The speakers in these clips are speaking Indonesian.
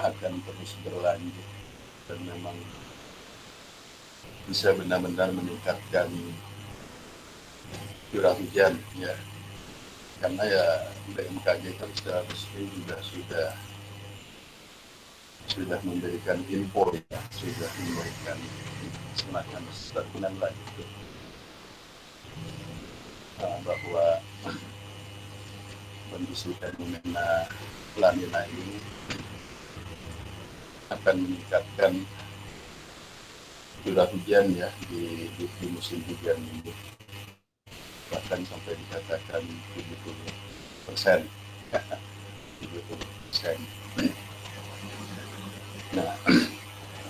akan terus berlanjut dan memang bisa benar-benar meningkatkan curah hujan ya, karena ya BMKG kan secara resmi sudah memberikan info ya, sudah memberikan semacam statement lah gitu, bahwa kondisi fenomena La Nina ini akan meningkatkan curah hujan ya di musim hujan ini, bahkan sampai dikatakan 70%. 70%. Nah,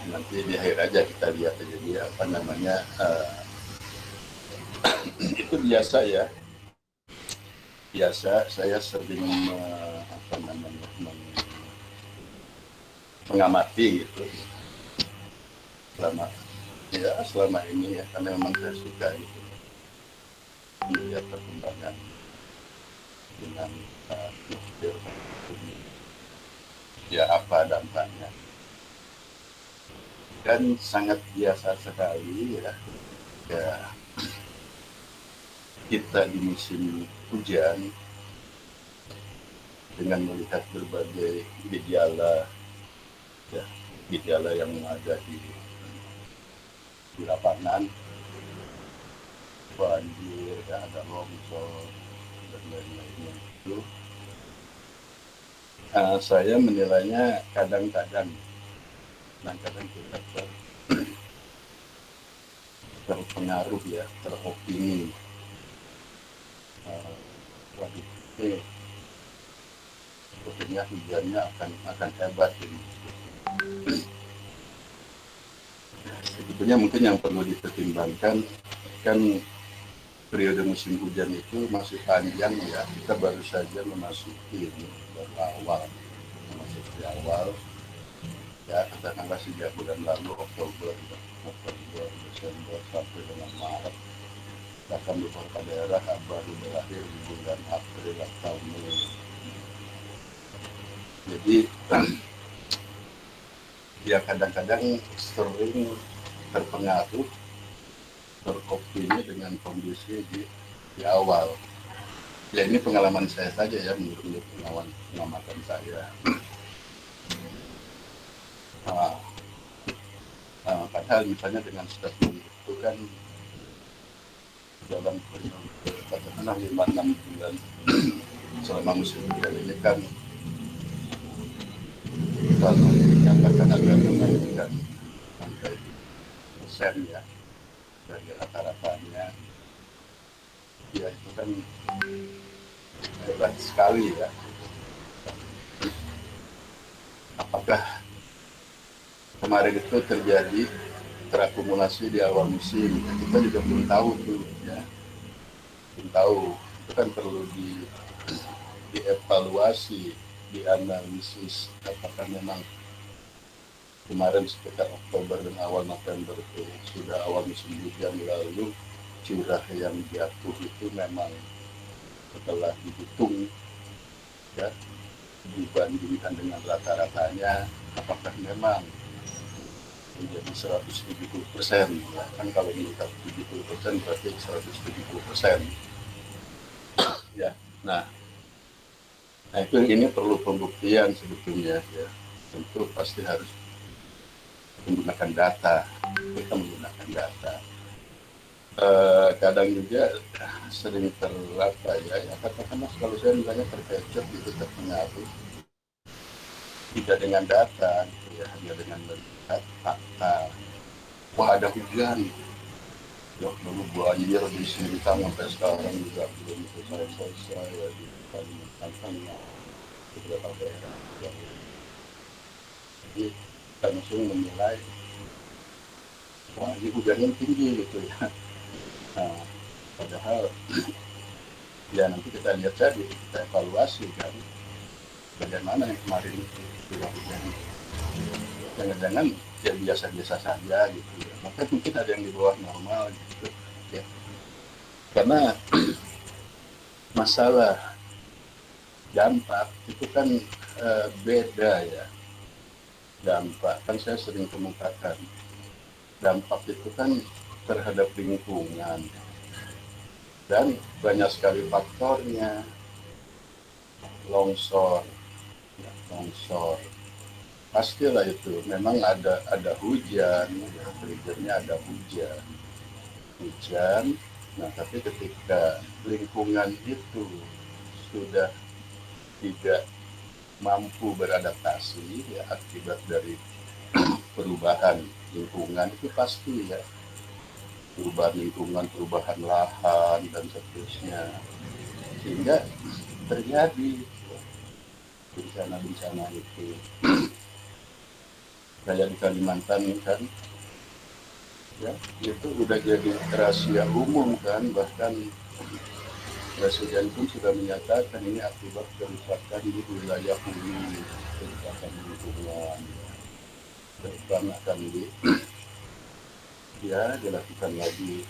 nanti di akhir aja kita lihat aja dia apa namanya, itu biasa saya sering mengamati gitu selama ini ya, karena memang saya suka gitu melihat perkembangan dengan nuklir ya, apa dampaknya, dan sangat biasa sekali ya kita di musim hujan dengan melihat berbagai gejala ya, gejala yang ada di lapangan, banjir ya, ada longsor dan lain-lainnya itu, saya menilainya kadang-kadang kita terpengaruh ya, teropini. Waduh, sepertinya hujannya akan hebat ini. Sebetulnya mungkin yang perlu dipertimbangkan kan periode musim hujan itu masih panjang ya, kita baru saja memasuki awal ya, katakanlah sejak bulan lalu Oktober, Desember sampai dengan Maret, bahkan beberapa daerah baru berakhir di bulan April atau Mei. Jadi ya kadang-kadang sering terpengaruh, teropini dengan kondisi di awal. Ya ini pengalaman saya saja ya, menurut pengamatan saya. Padahal misalnya dengan statement itu kan dalam katakanlah 5-6 bulan selama musim hujan ini kan kalau dikatakan agar menaikkan sampai persen ya dari rata-ratanya, ya itu kan hebat sekali ya. Apakah kemarin itu terjadi terakumulasi di awal musim? Kita juga belum tahu tuh ya, belum tahu. Itu kan perlu dievaluasi, dianalisis apakah memang kemarin sekitar Oktober dan awal November itu sudah awal musim hujan, lalu curah yang jatuh itu memang setelah dihitung ya, dibandingkan dengan rata-ratanya, apakah memang menjadi 170%. Ya, kan kalau meningkat 70% berarti 170%. Ya, nah itu ini perlu pembuktian sebetulnya ya. Tentu pasti harus menggunakan data, kita menggunakan data. Kadang juga sering terlapa ya katakanlah kalau saya misalnya terkecoh gitu, terpengaruh tidak dengan data gitu ya, hanya dengan melihat fakta. Wah ada hujan, ya dulu banjir di sini sampai sekarang juga belum selesai ya, di Kalimantan beberapa daerah. Jadi kita langsung menilai wah ini hujannya tinggi gitu ya. Nah, padahal ya nanti kita lihat saja, kita evaluasi kan bagaimana yang kemarin itu hujan, jangan-jangan ya biasa-biasa saja gitu ya, maka mungkin ada yang di bawah normal gitu ya, karena masalah dampak itu kan beda ya. Dampak kan saya sering kemukakan, dampak itu kan terhadap lingkungan dan banyak sekali faktornya. Longsor, longsor pastilah itu memang ada hujan ya, triggernya ada hujan. Nah tapi ketika lingkungan itu sudah tidak mampu beradaptasi ya akibat dari perubahan lingkungan itu pasti ya, perubahan lingkungan, perubahan lahan dan seterusnya, sehingga terjadi bencana-bencana itu. Kayak di Kalimantan kan ya, itu udah jadi rahasia umum kan, bahkan Presiden pun sudah menyatakan ini akibat kerusakan di wilayah hulu, kerusakan lingkungan, ke depan akan dilakukan lagi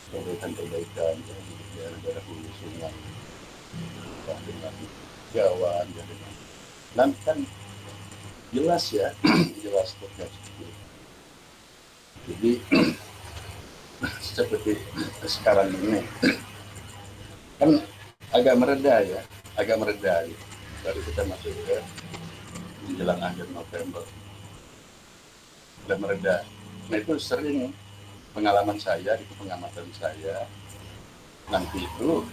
perbaikan-perbaikan ya, di daerah-daerah hulu sungai, dengan Jawa, ya, dengan dan kan jelas ya, jelas terkait itu. Jadi seperti sekarang ini kan agak mereda ya, baru kita masuk ke menjelang akhir November, sudah mereda. Nah itu sering pengalaman saya, itu pengamatan saya, nanti itu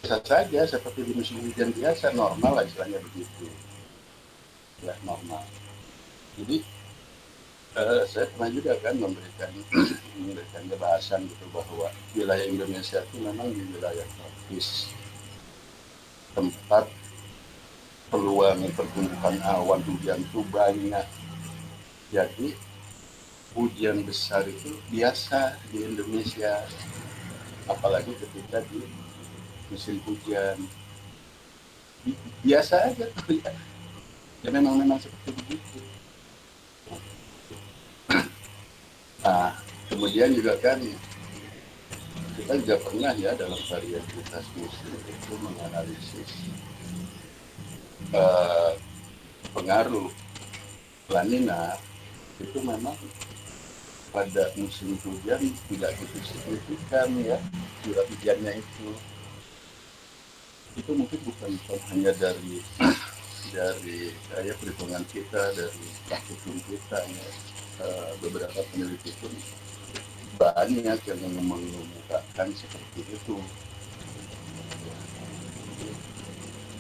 biasa saja seperti di musim hujan biasa, normal lah istilahnya begitu ya, normal. Jadi saya pernah juga kan memberikan bahasan gitu bahwa wilayah Indonesia itu memang di wilayah tropis, tempat peluang pertumbuhan awan hujan itu banyak. Jadi hujan besar itu biasa di Indonesia, apalagi ketika di musim hujan. Biasa aja tuh ya. Ya memang seperti begitu. Nah, kemudian juga kan kita juga pernah ya dalam varietas musim itu menganalisis pengaruh La Nina. Itu memang pada musim hujan tidak begitu signifikan ya, curah hujannya itu mungkin bukan hanya dari perhitungan kita, dari praktikum kita ya. Beberapa peneliti pun banyak yang mengemukakan seperti itu.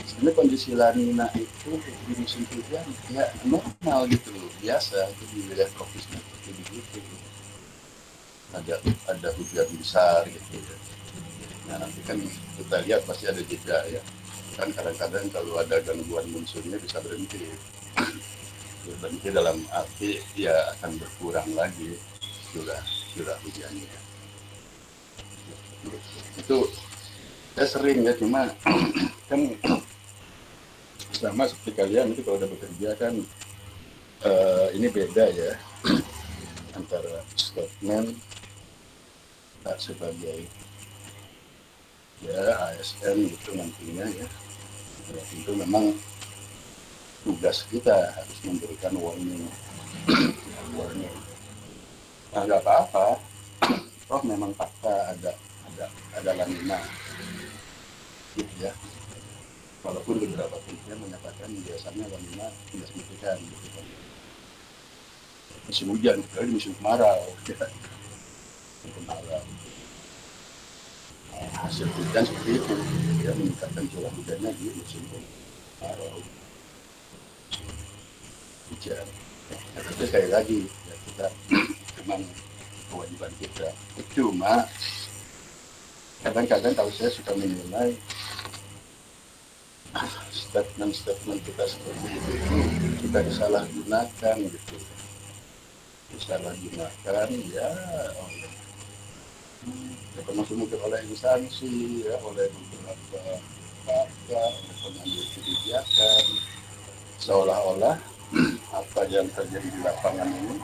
Sebenarnya kondisi La Nina itu di musim hujan ya normal gitu loh, biasa itu di wilayah tropis seperti begitu. Ada hujan besar gitu ya. Nah nanti kan kita lihat pasti ada jeda ya. Kan kadang-kadang kalau ada gangguan monsunnya bisa berhenti dalam arti dia akan berkurang lagi curah hujannya. Itu saya sering ya, cuma kan sama seperti kalian itu kalau udah bekerja kan ini beda ya antara statement sebagai ya ASN gitu nantinya ya. Itu memang tugas kita harus memberikan warning. Nah nggak apa-apa, toh memang fakta ada La Nina gitu ya. Walaupun beberapa penelitian menyatakan biasanya La Nina tidak signifikan gitu kan. Musim hujan, kecuali musim kemarau ya. Kemarau. Hasil hujan seperti itu, ya meningkatkan curah hujannya di musim kemarau, hujan. Ya, tapi sekali lagi ya, kita memang kewajiban kita. Cuma kadang-kadang kalau saya suka menilai statement kita seperti itu kita disalahgunakan gitu, disalahgunakan ya termasuk mungkin oleh instansi ya, oleh beberapa pakar, oleh pengambil kebijakan, seolah-olah apa yang terjadi di lapangan ini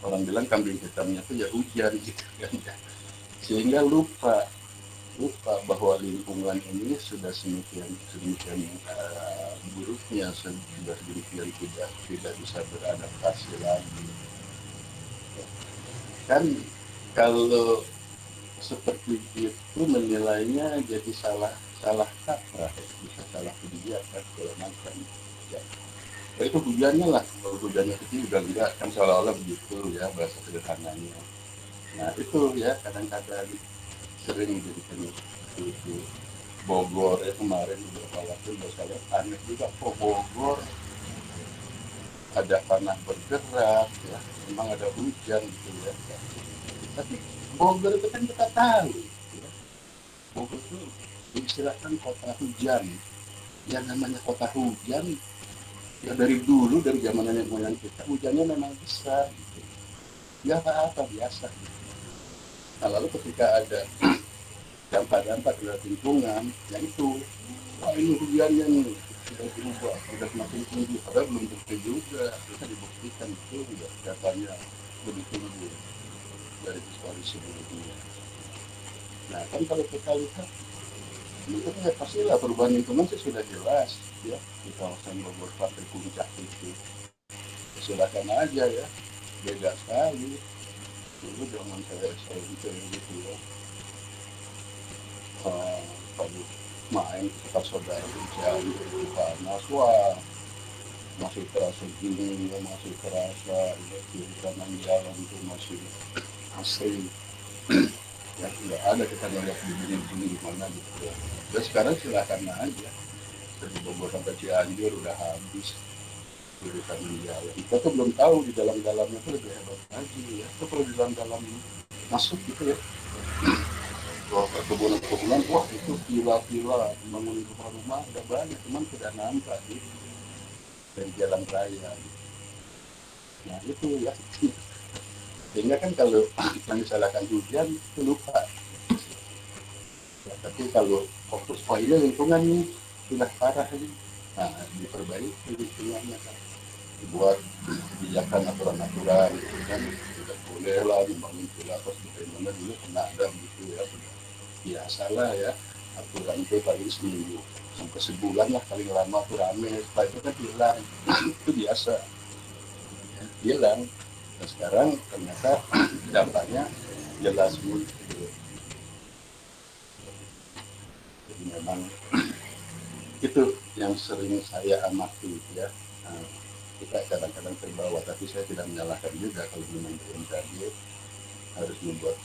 orang bilang kambing hitamnya itu ya hujan gitu kan ya, sehingga lupa lupa bahwa lingkungan ini sudah sedemikian buruknya, sudah sedemikian tidak bisa beradaptasi lagi. Kan kalau seperti itu menilainya jadi salah salah kaprah, bisa salah kebijakan segala macam. Ya. Itu hujannya lah, kalau hujannya kecil juga enggak, kan seolah-olah begitu ya bahasa sederhananya. Nah itu ya kadang-kadang sering dijadikan itu Bogor ya kemarin beberapa waktu saya aneh juga kok Bogor ada tanah bergerak ya, memang ada hujan gitu ya. Tapi Bogor itu kan kita tahu ya, Bogor itu diistilahkan kota hujan. Yang namanya kota hujan ya dari dulu, dari zaman nenek moyang kita hujannya memang besar gitu. Ya apa biasa gitu. Nah lalu ketika ada dampak-dampak terhadap lingkungan, ya itu, wah ini hujannya nih sudah berubah, sudah semakin tinggi, padahal belum tentu juga, bisa dibuktikan itu juga datanya lebih tinggi dari historis sebelumnya. Nah kan kalau kita lihat, itu ya pastilah perubahan lingkungan sih sudah jelas ya di kawasan Bogor Partai Puncak itu. Silakan aja ya, beda sekali. Dulu zaman saya SMP gitu ya, kalau main tempat saudara hujan di panas, wah masih terasa dingin, masih terasa ya, kiri kanan jalan itu masih asri ya, nggak ada kita ngeliat begini-begini gimana gitu ya. Dan sekarang silakan aja dari Bogor sampai Cianjur udah habis kiri kanan jalan. Kita tuh belum tahu di dalam-dalamnya tuh lebih hebat lagi ya. Itu kalau di dalam-dalam masuk gitu ya, perkebunan-perkebunan, wah itu pila-pila bangun rumah-rumah udah banyak, cuman sudah nampak gitu dari jalan raya gitu. Nah itu ya, sehingga kan kalau yang disalahkan hujan itu lupa ya, tapi kalau fokus oh ini lingkungan nih sudah parah ini, nah diperbaiki lingkungannya kan, dibuat kebijakan aturan-aturan gitu kan, tidak boleh lah dibangun villa terus bagaimana dulu pernah ada begitu ya, sudah biasalah ya aturan itu paling seminggu sampai sebulan lah paling lama tuh rame, setelah itu kan hilang itu biasa hilang. Nah sekarang ternyata dampaknya jelas muncul. Jadi memang itu yang sering saya amati ya. Nah, kita kadang-kadang terbawa, tapi saya tidak menyalahkan juga kalau memang BMKG harus membuat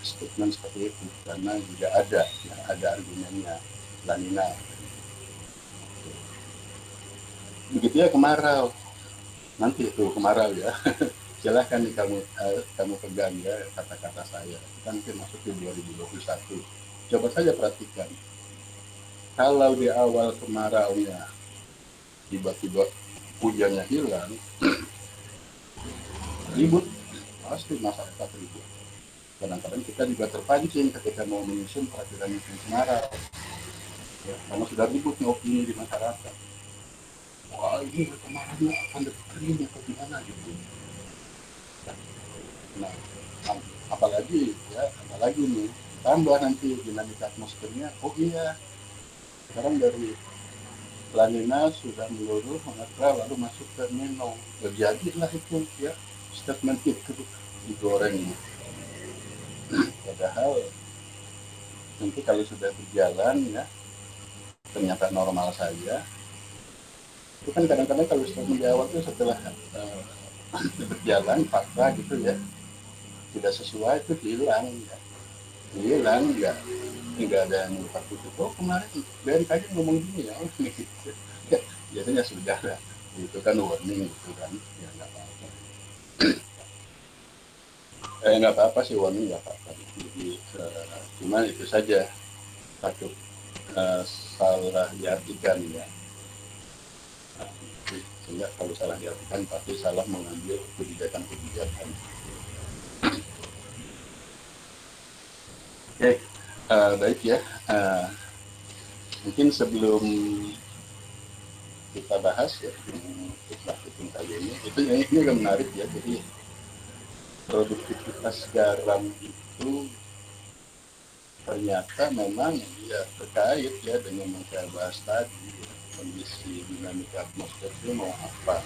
statement seperti itu, karena juga ada ya, ada argumennya lanina. Begitu ya kemarau, nanti itu kemarau ya. Silahkan nih kamu pegang ya kata-kata saya. Kita mungkin masuk di 2021. Coba saja perhatikan, kalau di awal kemaraunya tiba-tiba hujannya hilang, ribut, pasti masyarakat ribut. Kadang-kadang kita juga terpancing ketika mau menyusun peraturan musim kemarau, ya, karena sudah ribut nih opini di masyarakat. Wah ini kemaraunya akan kering atau gimana gitu. Nah, apalagi nih tambah nanti dinamika atmosfernya. Oh iya, sekarang dari La Nina sudah meluruh mengetra lalu masuk ke Nino. Terjadilah itu ya statement itu digoreng. Padahal nanti kalau sudah berjalan ya ternyata normal saja. Itu kan kadang-kadang kalau statement di awal itu setelah berjalan fakta gitu ya tidak sesuai itu hilang ya. Hilang ya, nggak ada yang takut itu. Oh kemarin BMKG ngomong gini ya, ya biasanya sudah lah itu kan warning gitu kan, ya nggak apa-apa. Nggak apa-apa sih warning, nggak apa-apa. Jadi cuma itu saja takut salah diartikan ya. Nah, sehingga kalau salah diartikan pasti salah mengambil kebijakan-kebijakan. Oke, baik ya. Mungkin sebelum kita bahas ya hitung kali ini, itu yang ini juga menarik ya. Jadi produktivitas garam itu ternyata memang ya terkait ya dengan yang saya bahas tadi, kondisi dinamika atmosfer itu mau apa,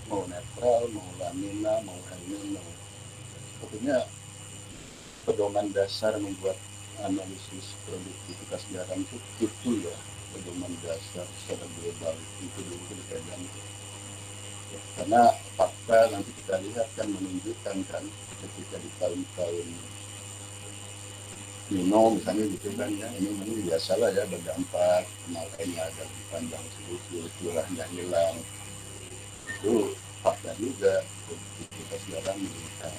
mau netral, mau lamina, mau El Nino. Pokoknya pedoman dasar membuat analisis produktivitas garam itu ya, pedoman dasar secara global itu dulu dipegang. Ya, karena fakta nanti kita lihat kan menunjukkan kan ketika di tahun-tahun Nino misalnya gitu kan ya, ini biasalah ya berdampak, makanya ada di panjang sedikit, curahnya hilang, itu fakta juga produktivitas garam meningkat.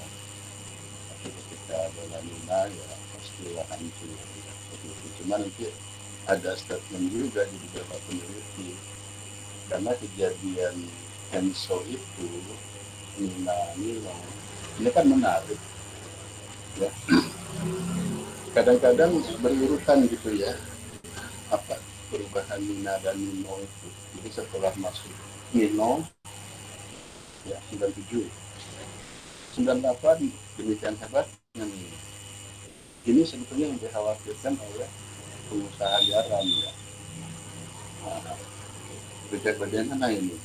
Tapi ketika ada lanina ya pastilah hancur ya, seperti itu. Cuma nanti ada statement juga di beberapa peneliti, karena kejadian Enso itu Nino ini kan menarik ya, kadang-kadang berurutan gitu ya, apa perubahan Nina dan Nino itu. Jadi setelah masuk Nino ya 97, 98 demikian hebatnya nih. Ini sebetulnya yang dikhawatirkan oleh pengusaha garam ya. Nah, bagaimana ini?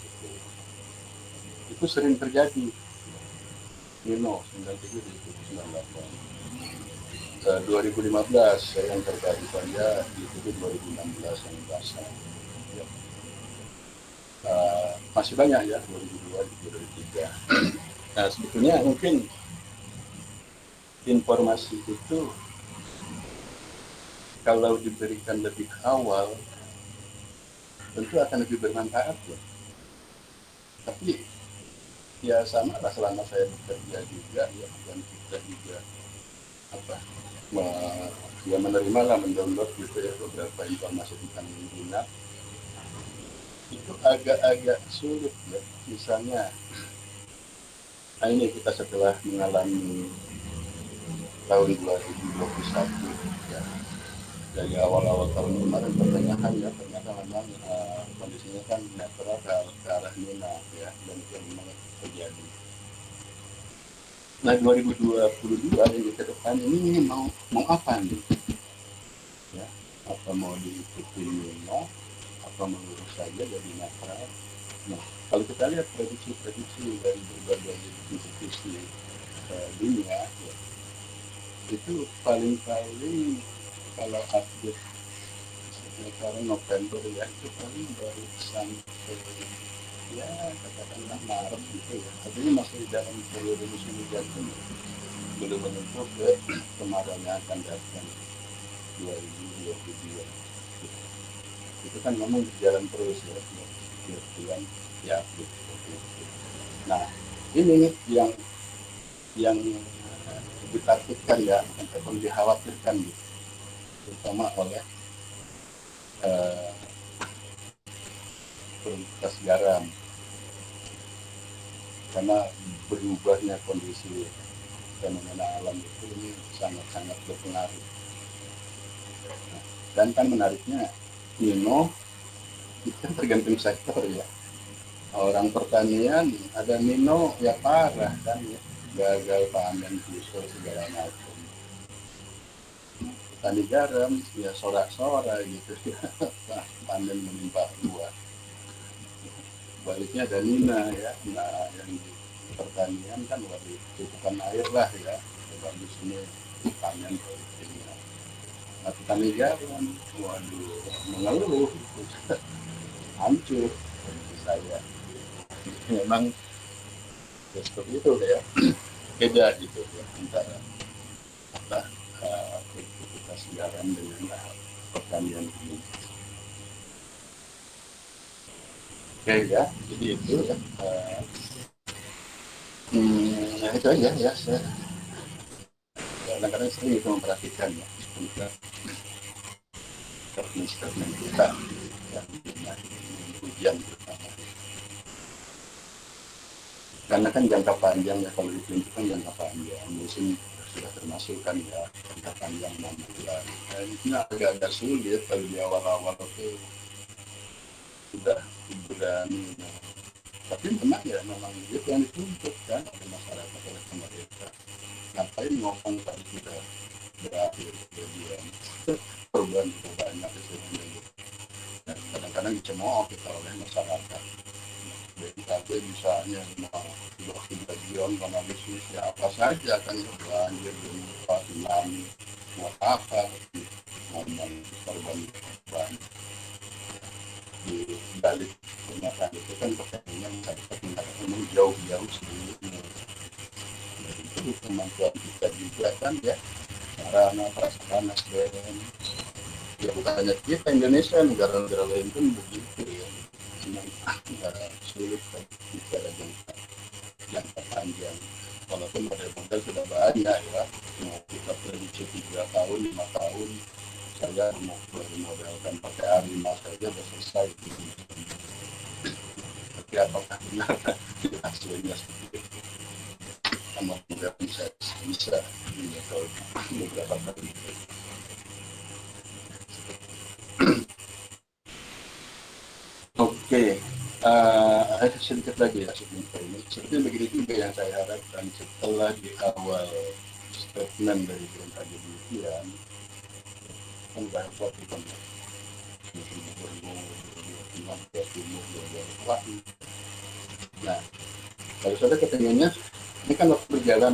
Itu sering terjadi. Nino 97 98. 2015 yang terbaru saja itu 2016 yang basah. Ya. Masih banyak ya 2002 2003. Nah sebetulnya mungkin informasi itu kalau diberikan lebih awal tentu akan lebih bermanfaat ya. Tapi ya sama lah selama saya bekerja juga ya, dan kita juga apa ya menerima lah, mendownload gitu ya beberapa informasi tentang minat, itu agak-agak sulit ya. Misalnya nah ini kita setelah mengalami tahun 2021 ya, dari awal-awal tahun kemarin pertengahan ya, ternyata memang kondisinya kan netral ke arah Nina ya, dan itu memang terjadi. Nah 2022 yang ke depan ini mau apa nih ya, apa mau diikuti Nino, apa mengurus saja jadi netral. Nah kalau kita lihat prediksi dari berbagai institusi dunia ya, itu paling-paling kalau update sekarang November ya, itu paling baru sampai ya katakanlah Maret gitu ya, artinya masih dalam periode musim hujan ini, belum menyentuh ke kemarau yang akan datang 2022. Itu kan memang berjalan terus ya, setiap bulan ya update seperti itu. Nah ini yang ditakutkan ya ataupun dikhawatirkan gitu, terutama oleh eh, produktivitas garam, karena berubahnya kondisi fenomena alam itu ini sangat-sangat berpengaruh. Nah, dan kan menariknya Nino itu kan tergantung sektor ya. Orang pertanian ada Nino ya parah kan ya, gagal panen busur segala macam. Petani garam ya sorak-sorai gitu ya, panen melimpah ruah. Baliknya ada Nina ya, nah yang di pertanian kan waduh cukupan air lah ya, bagus ini panen produktifnya. Nah petani garam waduh mengeluh hancur kondisi saya. Memang ya seperti itu ya, beda gitu ya antara apa produktivitas garam dengan pertanian ini. Oke ya, jadi itu ya. Nah itu aja ya, saya kadang-kadang sering itu memperhatikan ya tentang statement kita yang ujian pertama. Karena kan jangka panjang ya, kalau itu kan jangka panjang, musim sudah termasuk kan ya, jangka panjang 6 bulan. Dan itu agak-agak sulit kalau di awal-awal itu sudah berani. Tapi memang ya memang itu yang dituntut kan oleh masyarakat, oleh pemerintah. Ngapain ngomong tadi kita berakhir kemudian perubahan itu banyak sebenarnya. Dan kadang-kadang dicemooh kita oleh masyarakat. BNKB misalnya sudah kejadian karena bisnis ya apa saja kan banjir, gempa, tsunami, buat apa ngomong korban korban di balik kenyataan itu kan pertanyaannya masyarakat memang jauh-jauh sebelumnya. Itu kemampuan kita juga kan ya, sarana prasarana SDM ya, bukan hanya kita Indonesia, negara-negara lain pun begitu ya. Negara sulit kan bicara jangka panjang, walaupun model-model sudah banyak ya, mau kita prediksi 3 tahun 5 tahun saja mau model-modelkan pakai A5 saja sudah selesai. Tapi apakah benar hasilnya seperti itu? Sama model bisa kalau beberapa kali. Oke, sedikit lagi ya sebelum ini. Seperti begini juga yang saya harapkan setelah di awal statement dari BMKG demikian, kan banyak waktu kan musim 2015, 2020. Nah, kalau saya kepengennya, ini kan waktu berjalan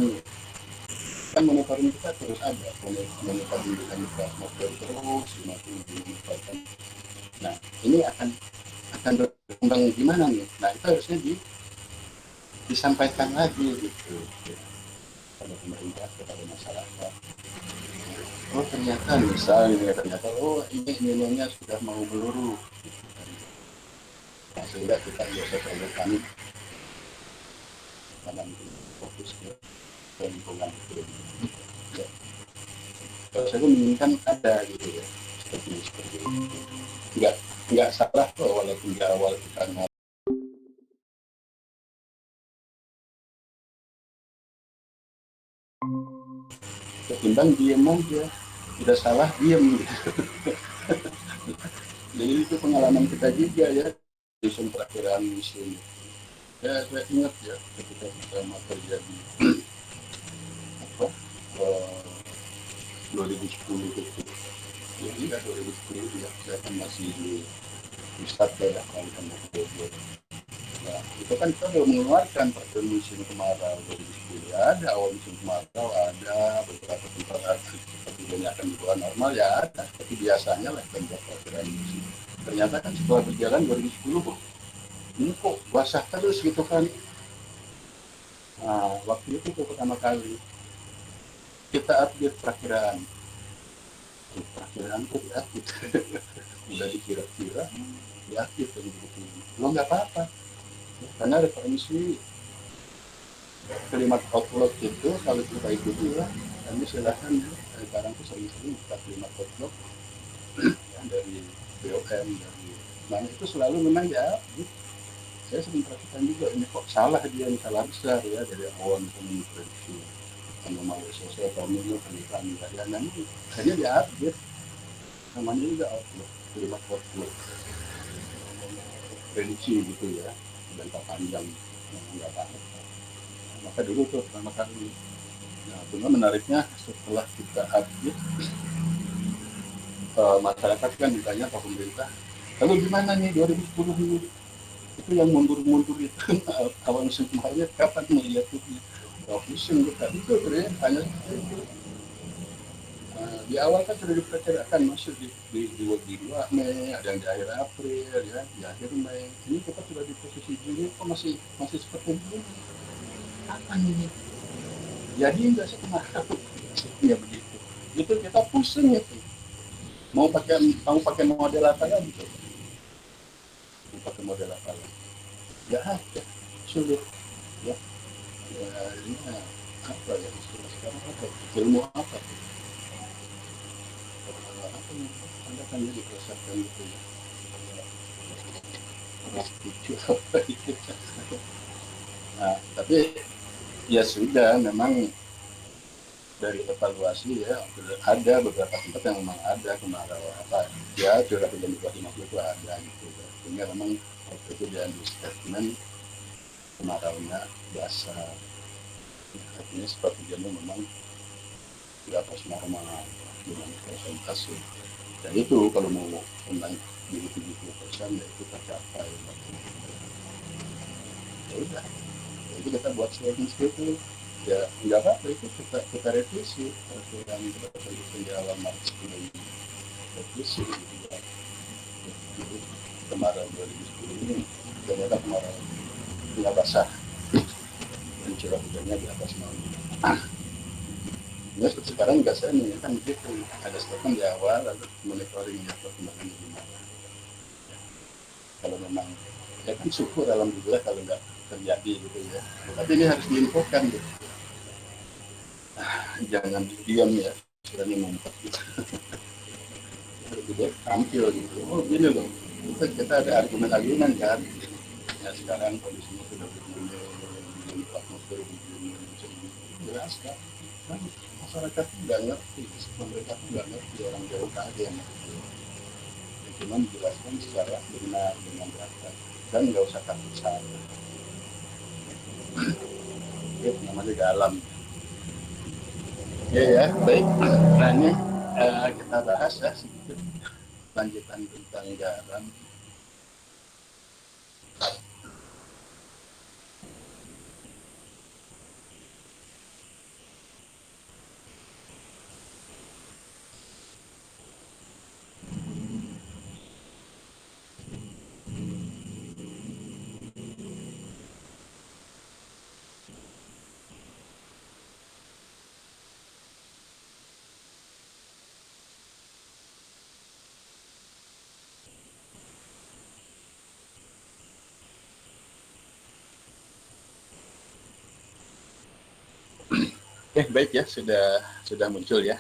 kan monitoring kita terus ada, monitoring dinamika atmosfer terus, semakin dimanfaatkan. Nah, ini akan berkembang gimana nih? Nah, itu harusnya disampaikan lagi gitu ya, pada pemerintah, kepada masyarakat. Oh ternyata misalnya ternyata oh ini nilainya sudah mau meluru, nah, sehingga kita biasa salurkan dalam fokus ke lingkungan itu ya. Kalau saya menginginkan ada gitu ya, seperti itu. Nggak salah kok walaupun di awal kita ketimbang diem aja, tidak salah diem gitu. Jadi itu pengalaman kita juga ya, musim perakhiran musim ya, saya ingat ya ketika pertama terjadi apa 2010 itu ya, iya 2010 ya, saya kan masih di start ya kalau kan. Nah, itu kan kita belum mengeluarkan pada musim kemarau 2010 ya, ada awal musim kemarau, ada beberapa tempat seperti akan di bawah normal ya ada, tapi biasanya lah tempat perkiraan musim. Ternyata kan setelah berjalan 2010 ini kok basah terus gitu kan. Nah, waktu itu pertama kali kita update perakiraan, perakiraan tuh diupdate, udah dikira-kira diupdate kan gitu. Lo nggak apa-apa, karena referensi kalimat outlook itu kalau kita ikuti ya, kami silahkan ya, sekarang tuh sering-sering buka kalimat outlook ya, dari BOM, dari mana itu selalu memang ya, saya sering perhatikan juga ini kok salah, dia yang salah besar ya, dari awal misalnya memprediksi anomali sosial pemilu pernikahan ya, nanti hanya diupdate namanya juga outlook, kalimat outlook prediksi gitu ya, jangka panjang nggak apa-apa. Maka dulu tuh pertama kali. Nah, cuma menariknya setelah kita update, masyarakat kan ditanya ke pemerintah, lalu gimana nih 2010 ini? Itu yang mundur-mundur itu awal musim kemarin kapan melihat itu? Oh, pusing kita itu ternyata hanya itu. Di awal kan sudah diperkirakan masuk di 2 Mei, ada yang di akhir April ya, di akhir Mei. Ini kita sudah di posisi Juni kok masih masih seperti ini. Kapan ini? Jadi enggak setengah ya begitu. Itu kita pusing itu. Mau pakai model apa lagi tuh? Mau pakai model apa lagi? Ya ada, sulit ya. Ya ini apa ya istilah sekarang apa? Ilmu apa tuh? Apa nih? Anda kan jadi berdasarkan itu ya. Itu apa itu? Nah, tapi ya sudah, memang dari evaluasi ya ada beberapa tempat yang memang ada kemarau apa ya curah hujan di bawah 50 itu ada gitu ya. Sehingga memang waktu itu diambil statement kemaraunya biasa, artinya seperti hujannya memang di atas normal dengan persentase. Dan itu kalau mau naik di 70% ya itu tercapai. Ya udah, jadi kita buat sliding scale ya nggak apa-apa, itu kita revisi peraturan ketentuan di halaman 10 ini, revisi gitu ya. Jadi kemarin 2010 ini ternyata kemarin nggak basah dan curah hujannya di atas 0. Nah, sekarang biasanya kan gitu, ada statement di awal lalu monitoring ya perkembangan gimana. Kalau memang ya kan syukur alhamdulillah kalau nggak terjadi gitu ya. Tapi ini harus diinfokan gitu. Jangan diam ya, istilahnya ngumpet gitu. Jadi tampil gitu. Oh gini loh, kita ada argumen-argumen kan. Ya sekarang kondisinya sudah begini atmosfer begini, jelaskan. Kan masyarakat nggak ngerti, pemerintah nggak ngerti, orang jauh kaget. Cuma dijelaskan secara benar dengan data dan nggak usah takut salah. Itu namanya dalam. Ya, baik. Nah ini kita bahas ya sedikit lanjutan tentang garam. Baik ya, sudah muncul ya.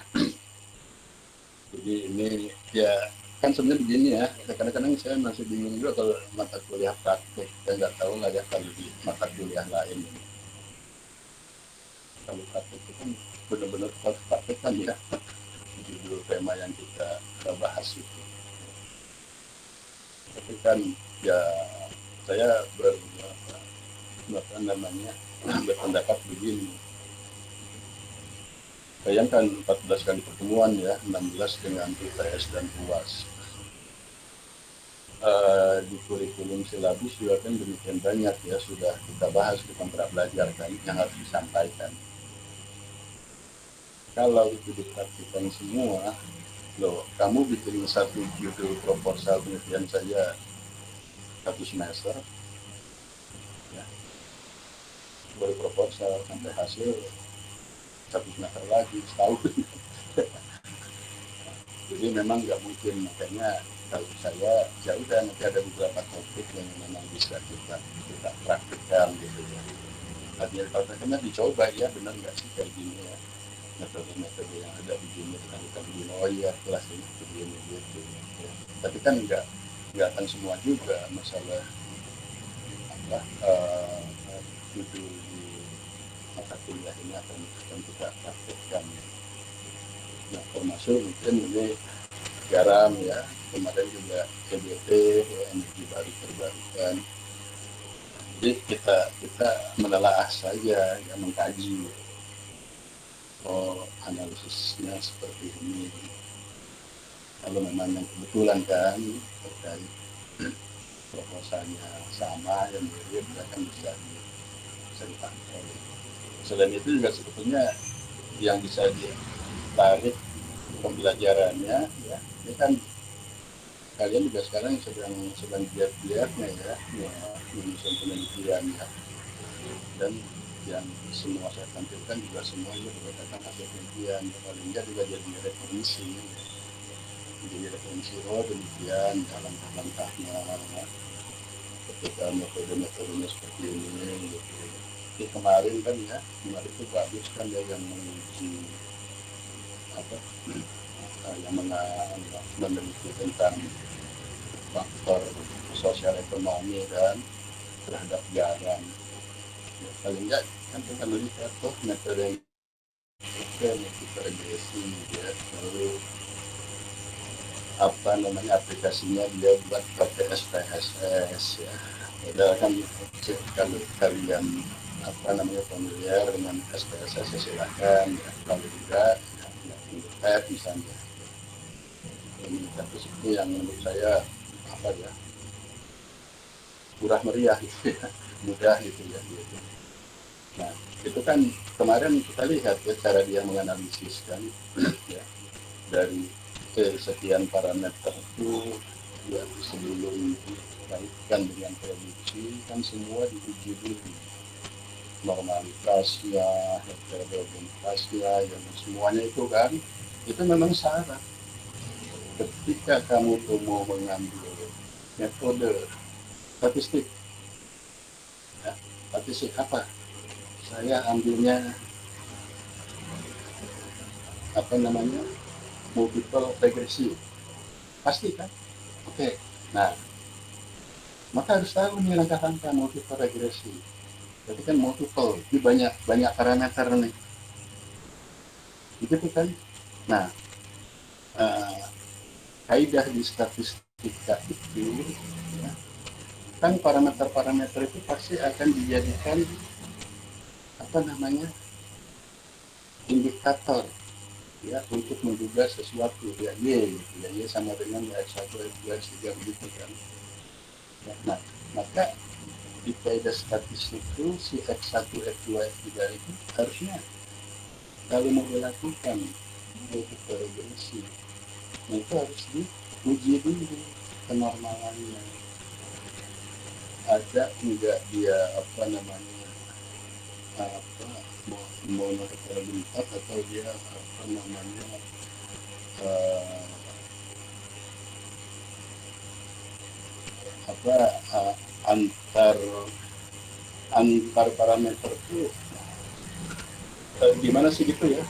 Jadi ini ya kan sebenarnya begini ya, kadang-kadang saya masih bingung juga kalau mata kuliah praktek, saya nggak tahu lah ya kalau di mata kuliah lain. Kalau praktek itu kan benar-benar harus praktek kan ya, judul tema yang kita bahas itu. Tapi kan ya saya berpendapat begini. Bayangkan 14 kali pertemuan ya, 16 dengan UTS dan UAS. Di kurikulum silabus juga kan demikian banyak ya, sudah kita bahas di kontrak belajar kan yang harus disampaikan. Kalau itu dipraktikkan semua, loh kamu bikin satu judul proposal penelitian saja 1 semester, ya, baru proposal sampai hasil 1 semester lagi, setahun. Jadi memang nggak mungkin, makanya kalau saya ya udah nanti ada beberapa topik yang memang bisa kita praktikkan gitu ya. Artinya prakteknya dicoba ya, benar nggak sih kayak gini ya, metode-metode yang ada di dunia kita begini, oh iya kelas ini begini gitu ya. Tapi kan nggak akan semua juga masalah apa judul di mata kuliah ini akan kita praktekkan. Nah, termasuk mungkin ini garam ya, kemarin juga EBT ya, energi baru terbarukan. Jadi kita menelaah saja ya, mengkaji analisisnya seperti ini. Kalau memang yang kebetulan kan terkait proposalnya sama yang mirip ya kan bisa dipakai. Selain itu juga sebetulnya yang bisa ditarik pembelajarannya ya, ini kan kalian juga sekarang sedang giat-giatnya ya menyusun penelitian ya, dan yang semua saya tampilkan juga semuanya berdasarkan hasil penelitian, paling enggak juga jadi referensi ya. Jadi referensi demikian langkah-langkahnya ketika metode-metodenya seperti ini gitu. Jadi kemarin kan ya, kemarin itu bagus kan ya yang menguji apa yang meneliti tentang faktor sosial ekonomi dan terhadap garam. Ya, paling enggak kan kita melihat metode kita regresi ya, lalu apa namanya aplikasinya dia buat PTS PSS ya. Padahal kan kalau kalian apa namanya familiar dengan SPSS silakan ya, kalau tidak pet misalnya. Indikator itu yang menurut saya apa ya, murah meriah gitu ya, mudah gitu ya gitu. Nah itu kan kemarin kita lihat ya cara dia menganalisis kan ya, dari sekian parameter itu ya, sebelum dikaitkan dengan produksi kan semua diuji dulu, normalitasnya, heterogenitasnya, yang semuanya itu kan itu memang syarat ketika kamu tuh mau mengambil metode statistik ya, statistik apa, saya ambilnya apa namanya, multiple regresi, pasti kan, oke. Nah maka harus tahu nih langkah-langkah multiple regresi. Jadi kan multiple, ini banyak banyak parameter nih, gitu kan. Nah, uh, kaidah di statistika itu, ya, kan parameter-parameter itu pasti akan dijadikan apa namanya, indikator ya untuk menduga sesuatu ya, y gitu ya, y sama dengan x1 x2 x3 begitu kan. Ya, nah maka di kaidah statistik itu si x1 x2 x3 itu harusnya kalau mau dilakukan untuk regresi, nah itu harus diuji dulu kenormalannya, ada enggak dia apa namanya, apa monoterminat atau dia apa namanya, uh, apa antar antar parameter itu gimana sih gitu ya,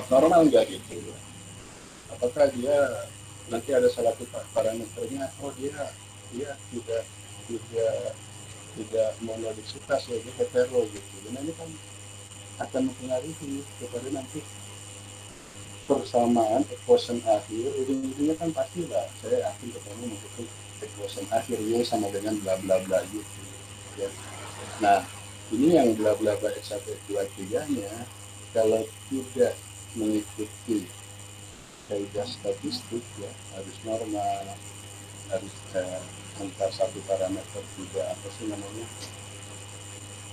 normal enggak gitu ya. Apakah dia nanti ada salah satu parameternya, oh dia tidak tidak monodisitas ya, dia hetero gitu. Dan ini kan akan mempengaruhi kepada nanti persamaan equation akhir, ujung-ujungnya kan pasti lah, saya yakin ketemu menghitung equation akhir y sama dengan bla bla bla gitu ya. Nah ini yang bla bla bla x1 x2 x3-nya kalau tidak mengikuti kaidah statistik ya, harus normal, harus angka satu parameter tidak apa sih namanya,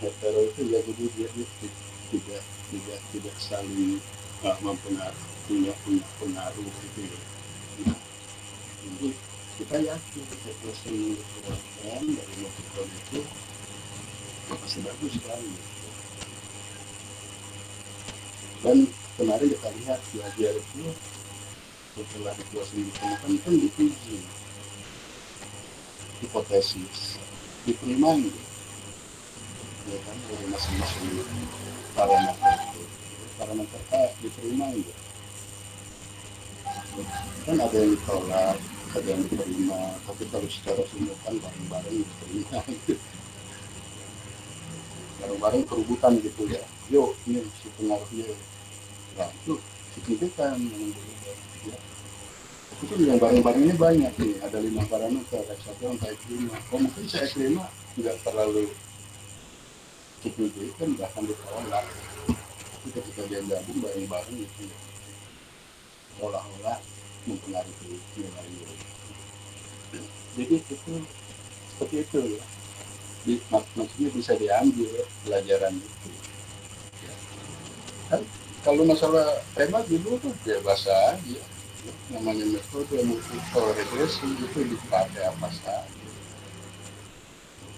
hetero itu ya, jadi dia tidak saling mempengaruhi, punya pengaruh gitu ya. Nah, jadi kita yakin evaluasi yang dikeluarkan dari multiple itu ya pasti bagus kan gitu. Dan kemarin kita lihat belajar itu setelah evaluasi ditemukan kan diuji hipotesis, diterima gitu ya kan, dari masing-masing parameter itu, parameter A diterima gitu kan, ada yang ditolak ada yang diterima, tapi kalau secara simultan bareng-bareng diterima gitu, bareng-bareng perebutan gitu ya, yuk ini si pengaruhnya, nah itu signifikan yang berubah ya. Itu yang bareng-bareng ini banyak nih, ada 5 parameter X1 sampai X5, oh mungkin saya X5 nggak terlalu signifikan bahkan ditolak, tapi ketika dia gabung bareng-bareng itu ya, olah-olah mempengaruhi nilai. Jadi itu seperti itu ya, maksudnya bisa diambil pelajaran itu ya. Kan kalau masalah tema dulu tuh bebas aja, namanya metode multiple regresi itu dipakai apa saja,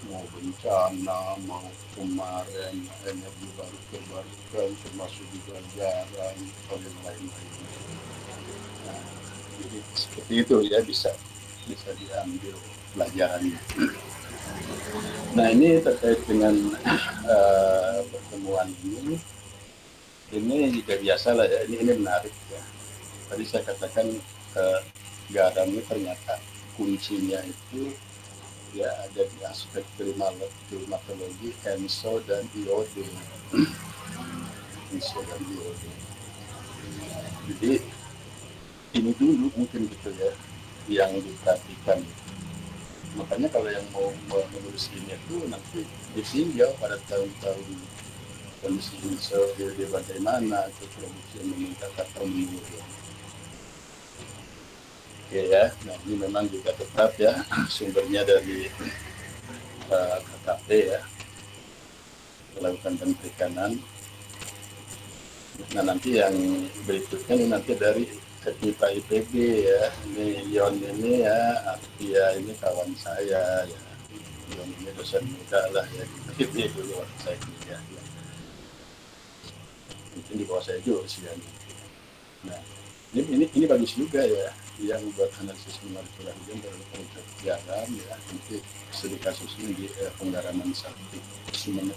mau bencana, mau kemarin energi baru terbarukan termasuk juga garam atau yang lain-lain. Nah, jadi seperti itu ya, bisa diambil pelajarannya. Nah ini terkait dengan pertemuan ini juga biasa lah ya, ini menarik ya. Tadi saya katakan garam ini ternyata kuncinya itu ya ada di aspek klimatologi, ENSO dan iode. ENSO dan iode. Jadi ini dulu mungkin gitu ya yang diperhatikan. Makanya kalau yang mau menulis ini itu nanti ditinjau pada tahun-tahun kondisi ENSO dia bagaimana, atau produksi yang meningkat atau menurun. Oke ya, nah ini memang juga tetap ya sumbernya dari KKP ya, kelautan dan perikanan. Nah nanti yang berikutnya ini nanti dari FIPA IPB ya, ini Yon ini ya, Artia ini kawan saya ya, Yon ini dosen muda lah ya, itu dulu waktu saya kuliah ya. Mungkin di bawah saya juga usianya. Nah ini bagus juga ya, yang buat analisis molekular hujan dari konteks garam ya, nanti studi kasusnya di penggaraman Sakti Sumeneb.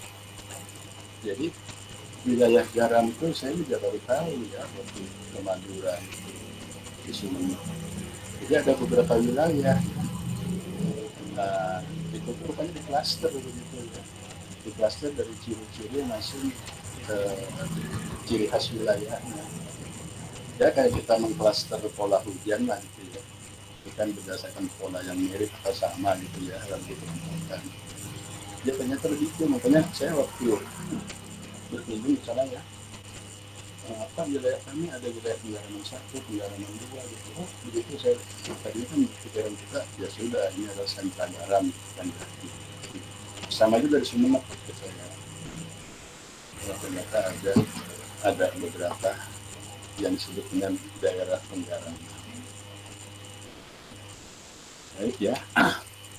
Jadi wilayah garam itu saya juga baru tahu ya waktu ke Madura di Sumeneb. Jadi ada beberapa wilayah, nah, itu tuh rupanya di klaster begitu ya, di klaster dari ciri-ciri langsung ke ciri khas wilayahnya. Ya kayak kita mengklaster pola hujan lah gitu ya, itu kan berdasarkan pola yang mirip atau sama gitu ya, lalu ditemukan. Ya ternyata begitu, makanya saya waktu berkunjung misalnya ya, apa wilayah kami ada wilayah penggaraman 1, penggaraman 2 gitu. Oh begitu, saya tadinya kan pikiran kita ya sudah ini adalah sentra garam kan, sama juga di Sumeneb gitu saya. Ya, ternyata ada beberapa yang disebut dengan daerah penggaraman. Baik ya.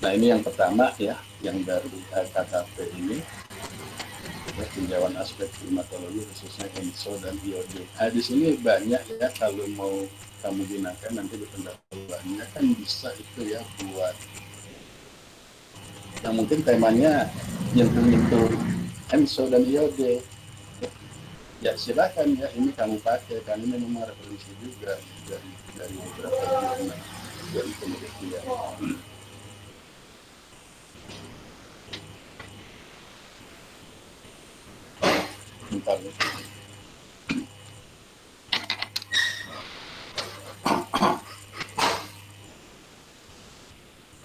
Nah ini yang pertama ya, yang dari KKP ini ya, tinjauan aspek klimatologi khususnya ENSO dan IOD. Nah, di sini banyak ya, kalau mau kamu gunakan nanti pengetahuannya kan bisa itu ya buat yang mungkin temanya nyentuh-nyentuh ENSO dan IOD. Ya silakan ya, ini kamu pakai, karena ini memang referensi juga dari beberapa jurnal dari penelitian. Bentar ya.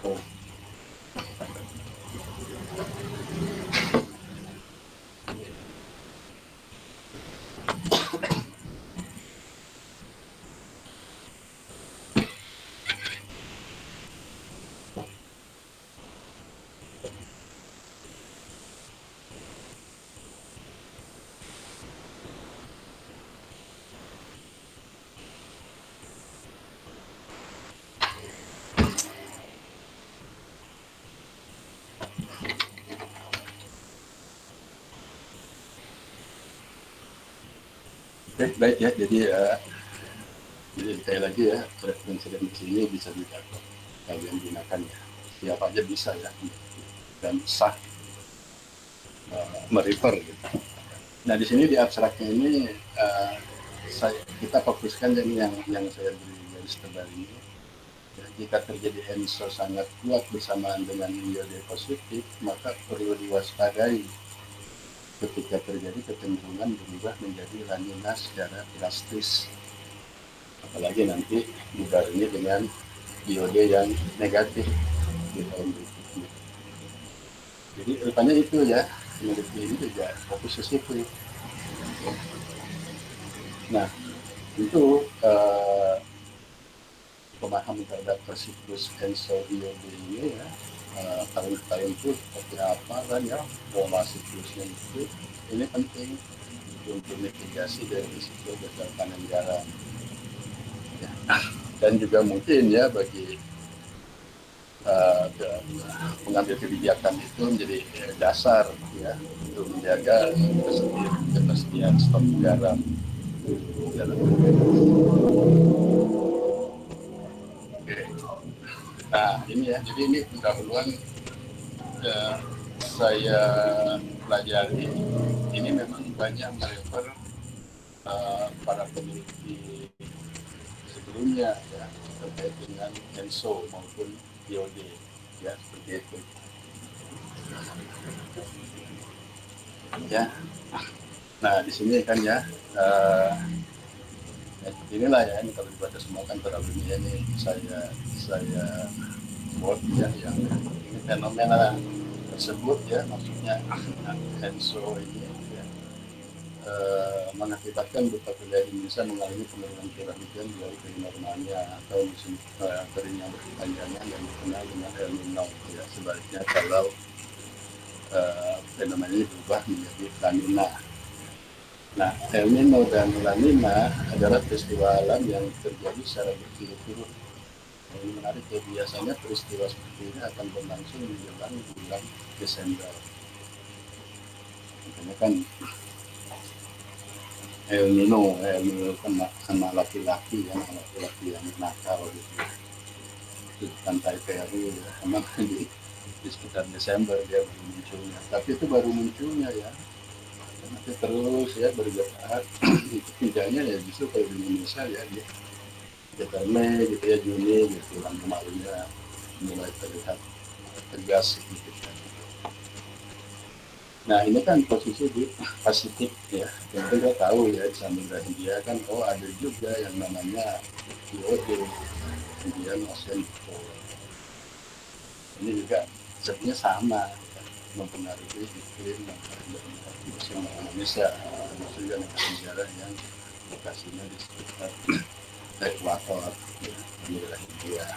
Oh. Baik ya, jadi sekali lagi ya, referensi ini bisa juga kalian gunakan ya, siapa aja bisa ya, dan sah merefer gitu. Nah di sini di abstraknya ini kita fokuskan yang saya beri garis tebal ini. Ya, jika terjadi ENSO sangat kuat bersamaan dengan iode positif, maka perlu diwaspadai ketika terjadi kecenderungan berubah menjadi lanina secara drastis. Apalagi nanti dibarengi dengan iode yang negatif di tahun berikutnya. Jadi rupanya itu ya, peneliti ini juga fokus ke situ. Nah, itu pemahaman terhadap siklus ENSO IOD ini ya, tahun-tahun itu seperti apa kan ya, pola siklusnya itu, ini penting untuk mitigasi dari risiko gagal panen garam. Ya. Dan juga mungkin ya bagi pengambil kebijakan itu menjadi dasar ya untuk menjaga ketersediaan stok garam dalam. Oke. Nah ini ya, jadi ini pendahuluan saya pelajari ini memang banyak merefer para peneliti sebelumnya ya terkait dengan ENSO maupun IOD ya, seperti itu ya. Nah di sini kan ya inilah ya, ini kalau dibaca semua kan terlalu ini saya buat ya yang ini fenomena tersebut ya, maksudnya ENSO ini ya, mengakibatkan beberapa wilayah Indonesia mengalami penurunan curah hujan jauh dari normalnya atau musim kering yang berkepanjangan dan dikenal dengan El Nino. Ya, sebaliknya kalau fenomena ini berubah menjadi La Nina. Nah, El Nino dan La Nina adalah peristiwa alam yang terjadi secara berturut-turut. Ini menarik ya, biasanya peristiwa seperti ini akan berlangsung menjelang bulan Desember. Makanya kan El Nino kan sama laki-laki ya, laki-laki yang nakal gitu di pantai Peru ya, emang di sekitar Desember dia baru munculnya, tapi itu baru munculnya ya, nanti terus ya bergerak. Tidaknya ya justru kalau di Indonesia ya di sekitar Mei gitu ya, Juni gitu anomalinya mulai terlihat tegas gitu kan. Nah ini kan posisi di Pasifik ya, yang kita tahu ya di Samudra Hindia kan, oh ada juga yang namanya IOD, Indian Ocean Dipole. Ini juga sebenarnya sama, mempengaruhi iklim, mempengaruhi musim Indonesia, termasuk juga negara-negara yang lokasinya di sekitar ekuator ya, di wilayah India.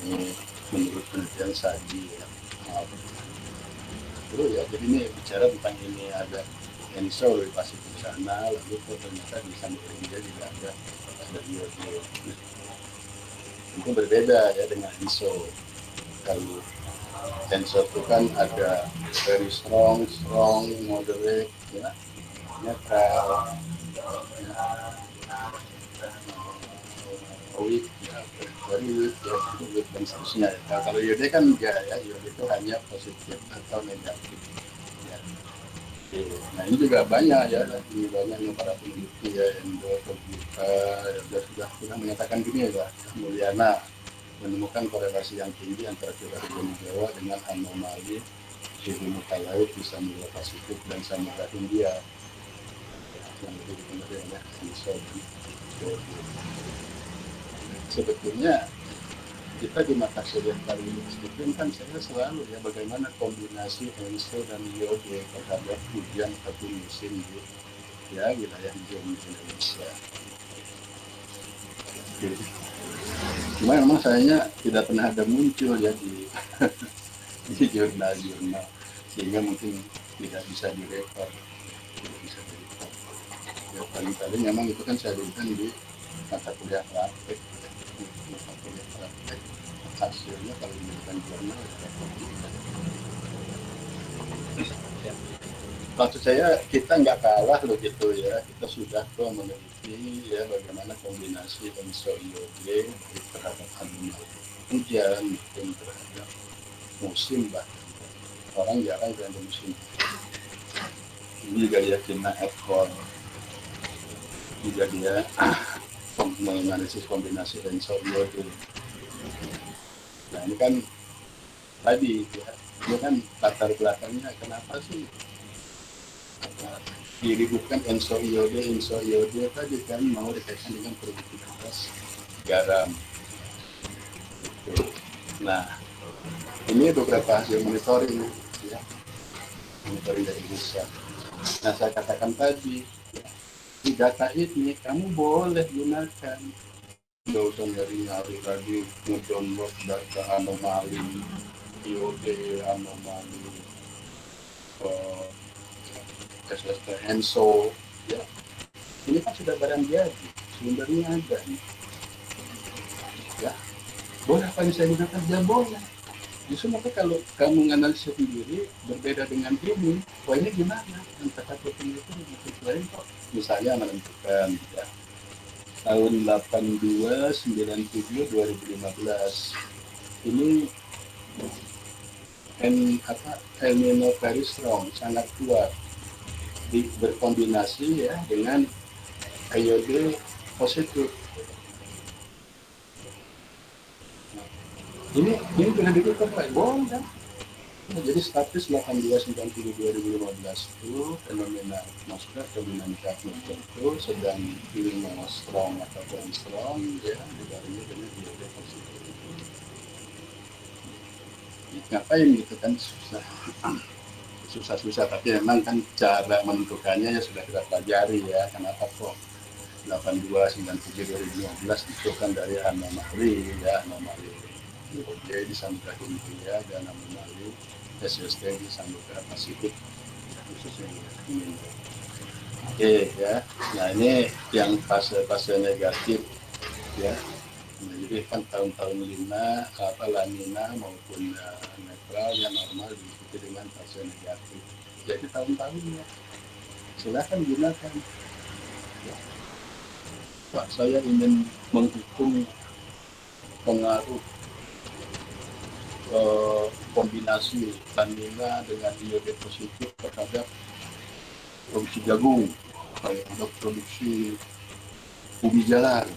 Ini menurut penelitian SAGI ya. Terus ya, jadi ini bicara tentang ini ada ENSO di Pasifik sana, lalu ternyata di Samudra Hindia juga ada IOD. Itu berbeda ya dengan ENSO. Kalau ENSO itu kan ada very strong, moderate, ya, netral, ya, weak, ya, very weak, ya, weak dan seterusnya. Nah, kalau IOD kan enggak ya, IOD itu hanya positif atau negatif. Ya. Nah ini juga banyak ya, ini banyak yang para peneliti ya, Endo, Terbuka, ya, sudah menyatakan gini ya, Mulyana menemukan korelasi yang tinggi antara curah hujan di Jawa dengan anomali suhu muka laut di Samudra Pasifik dan Samudra Hindia yang lebih dikenal dengan ENSO. Sebetulnya kita di mata kuliah kali ini kan saya selalu ya bagaimana kombinasi ENSO dan IOD terhadap hujan satu musim di ya wilayah di Indonesia. Cuma memang sayangnya tidak pernah ada muncul ya di jurnal-jurnal, sehingga mungkin tidak bisa direkod, ya paling-paling memang itu kan saya berikan di mata kuliah praktek, hasilnya kalau diberikan jurnal ya. Maksud saya kita nggak kalah loh gitu ya, kita sudah kok meneliti ya bagaimana kombinasi ENSO IOD terhadap anomali hujan maupun terhadap musim, bahkan orang jarang ganti musim. Ini juga ya Cina Ekor juga dia menganalisis kombinasi ENSO IOD. Nah ini kan tadi ya, ini kan latar belakangnya kenapa sih diributkan ENSO IOD tadi kan mau dikaitkan dengan produktivitas garam. Nah ini beberapa hasil monitoring ya, monitoring dari Indonesia. Nah saya katakan tadi ya, di data ini kamu boleh gunakan, nggak usah nyari tadi ngedownload data anomali IOD, anomali SST ENSO ya, ini kan sudah barang jadi, sumbernya ada nih ya, boleh apa yang saya gunakan? Ya boleh. Justru maka kalau kamu menganalisis sendiri berbeda dengan ini, wah ini gimana? Yang kata peneliti itu lain kok. Misalnya menentukan ya, tahun 82, 97, 2015 ini El Nino very strong, sangat kuat, berkombinasi ya dengan IOD positif. Ini pernah ditutup Pak, bohong kan? Nah, jadi status 82-90-2015 itu fenomena maksudnya dinamika tertentu sedang mau strong atau kurang strong ya, dibarengi dengan IOD positif. Ngapain gitu kan susah. susah-susah, tapi memang kan cara menentukannya ya sudah kita pelajari ya. Kenapa kok 8297/2015 itu kan dari anomali ya, anomali OJ di Samudra Hindia dan anomali SST di Samudra Pasifik khususnya Indo. Oke ya, nah ini yang fase-fase negatif ya. Nah, jadi kan tahun-tahun lanina maupun netral yang normal diikuti dengan fase negatif. Jadi tahun-tahunnya silakan gunakan. Ya. Pak, saya ingin menghitung pengaruh kombinasi lanina dengan iode positif terhadap produksi jagung, terhadap produksi ubi jalar.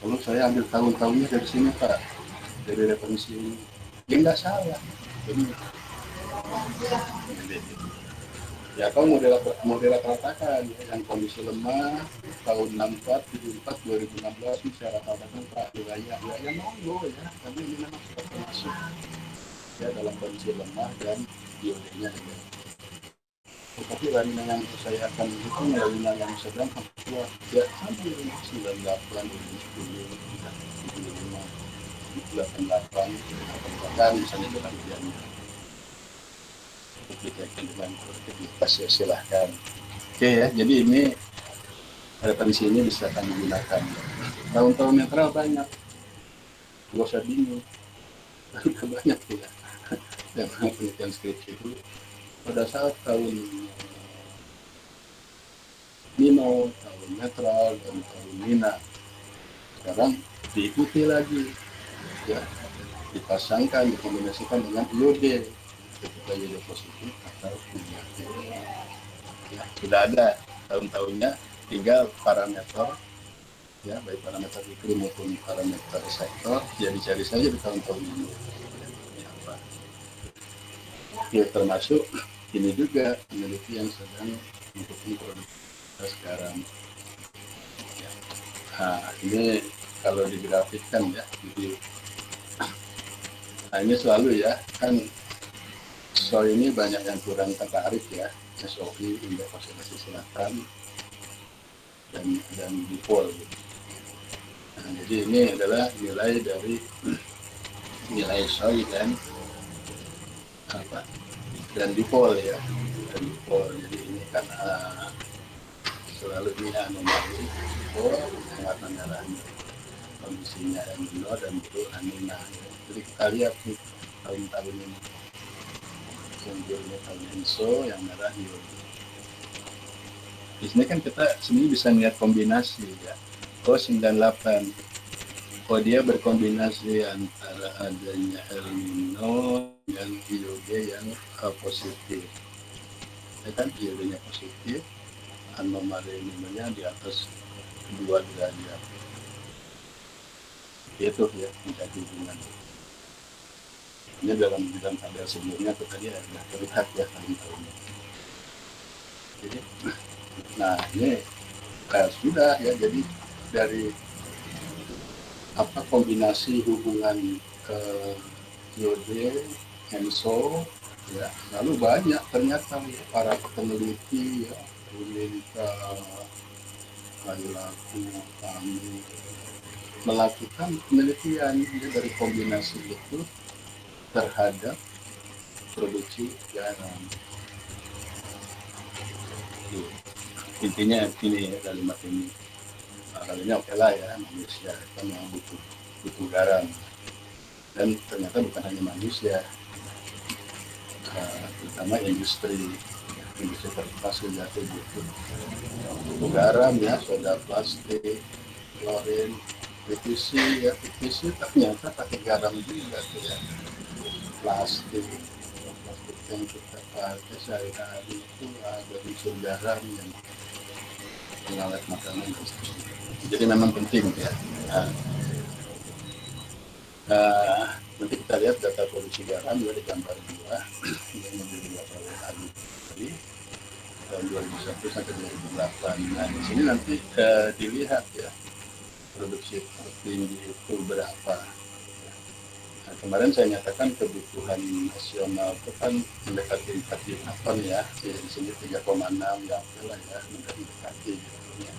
Kalau saya ambil tahun-tahunnya dari sini Pak, dari referensi ini, ya nggak salah. Jadi, ya kalau model ratakan yang kondisi lemah tahun 64, 74, 2016 ini saya ratakan Pak wilayah ya monggo ya, tapi ini memang sudah termasuk ya dalam kondisi lemah dan iodenya ya. Tetapi lanina yang saya akan hitung lanina yang sedang kuat ya sampai 98, 2010, 75, 88, bahkan misalnya dengan hujannya dikaitkan dengan produktivitas ya silahkan. Oke ya, jadi ini referensi ini bisa kami gunakan. Tahun-tahun netral banyak, gak usah bingung, banyak ya. Yang penelitian skripsi itu pada saat tahun Nino, tahun netral, dan tahun Nina. Sekarang diikuti lagi, ya, dipasangkan, dikombinasikan dengan iode, ketika iode positif atau negatif. Ya, sudah ada tahun-tahunnya, tinggal parameter, ya, baik parameter iklim maupun parameter sektor, ya dicari saja di tahun-tahun ini. Ya, apa? Ya, termasuk ini juga peneliti yang sedang untuk produk sekarang. Ya. Nah, ini kalau digrafikkan ya, jadi nah ini selalu ya, kan soal ini banyak yang kurang tertarik ya, SOI, Indo-Pasifik Selatan, dan dipol. Gitu. Nah, jadi ini adalah nilai dari nilai SOI dan dipol ya, dan dipol. Jadi ini kan selalu ini anomali dipol yang warna merahnya kondisinya El Nino dan itu Anina. Jadi kita lihat nih tahun-tahun ini yang birunya tahun Enso, yang merah Yogi. Di sini kan kita sebenarnya bisa lihat kombinasi ya. 98. Dia berkombinasi antara adanya El Nino dan Yogi yang positif. Ya kan Yoginya positif, anomali Nino-nya di atas 2 derajat. Itu ya menjadi hubungan. Ini dalam tabel sebelumnya itu tadi ada terlihat ya tahun-tahunnya. Jadi, nah ini sudah ya, jadi dari apa kombinasi hubungan iode, Enso, ya lalu banyak ternyata para peneliti ya, Amerika, Laku, kami melakukan penelitian ya, dari kombinasi itu terhadap produksi garam. Intinya ini ya, kalimat ini kalinya oke lah ya, manusia kan yang butuh garam, dan ternyata bukan hanya manusia, terutama industri pertas jatuh butuh garam ya, soda plastik, klorin, PVC ya, PVC ternyata pakai garam juga tuh ya, plastik yang kita pakai sehari-hari itu ada unsur garam yang mengawet makanan. Jadi memang penting ya. Nanti kita lihat data produksi garam juga di gambar 2 yang menjadi tadi tahun 2001 sampai 2008. Nah di sini nanti dilihat ya produksi tertinggi itu berapa. kemarin saya nyatakan kebutuhan nasional itu kan mendekati 4,8 ya, di sini 3,6 ya, lah ya, mendekati gitu ya.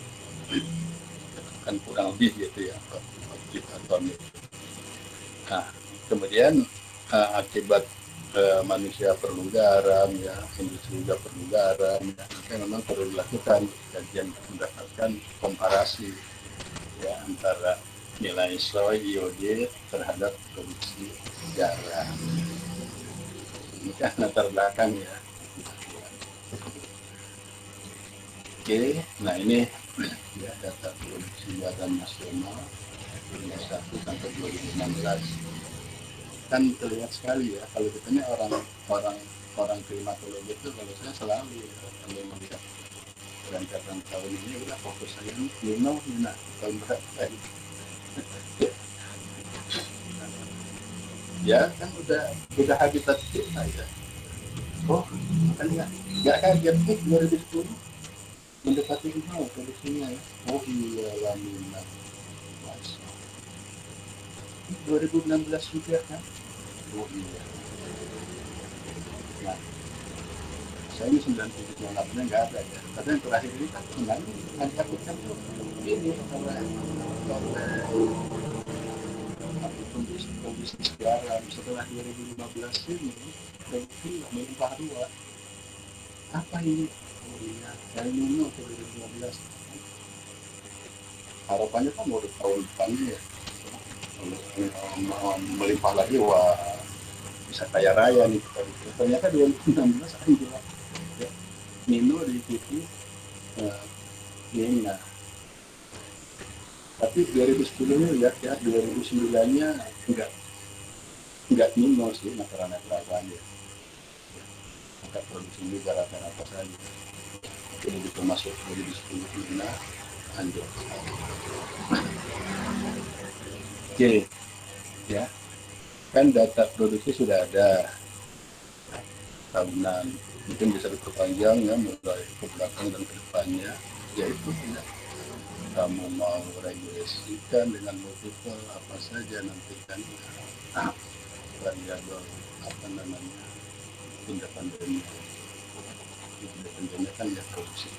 Kan kurang lebih gitu ya, 4 juta ton itu. Nah, kemudian akibat manusia perlu garam ya, industri juga perlu garam ya, maka memang perlu dilakukan kajian mendapatkan komparasi ya antara nilai soy iode terhadap produksi garam. Ini kan latar belakang ya. Oke, nah ini ya data produksi garam nasional 2021 sampai 2016. Kan terlihat sekali ya, kalau kita ini orang klimatologi itu, kalau saya selalu ya, kalau melihat rentetan tahun ini udah fokus saya ini tahun berapa gitu. Ya kan udah habitat kita ya. Oh kan nggak kaget 2010 mendekati nol produksinya ya. Oh iya lamina. 2016 juga kan. Oh iya. Nah, saya ini 97 nya nggak ada ya. Tapi yang terakhir ini kan sebenarnya yang ditakutkan tuh ini kondisi sekarang setelah 2015 ini terbukti melimpah ruah. Apa ini? Oh iya, El Nino 2015. Harapannya kan mau tahun depannya ya. Melimpah lagi, wah bisa kaya raya nih. Ternyata 2016 ada ya, Nino diikuti Yena. Tapi 2010-nya lihat ya, 2009-nya enggak Nino sih, netral-netral aja. Maka produksi juga rata-rata saja. Tapi begitu masuk 2010 Nina, anjir. Oke, ya kan data produksi sudah ada tahunan, mungkin bisa diperpanjang ya mulai ke belakang dan ke depannya, yaitu ya, kamu mau regulasikan dengan multiple apa saja nanti kan variabel apa namanya independennya kan ya produksi.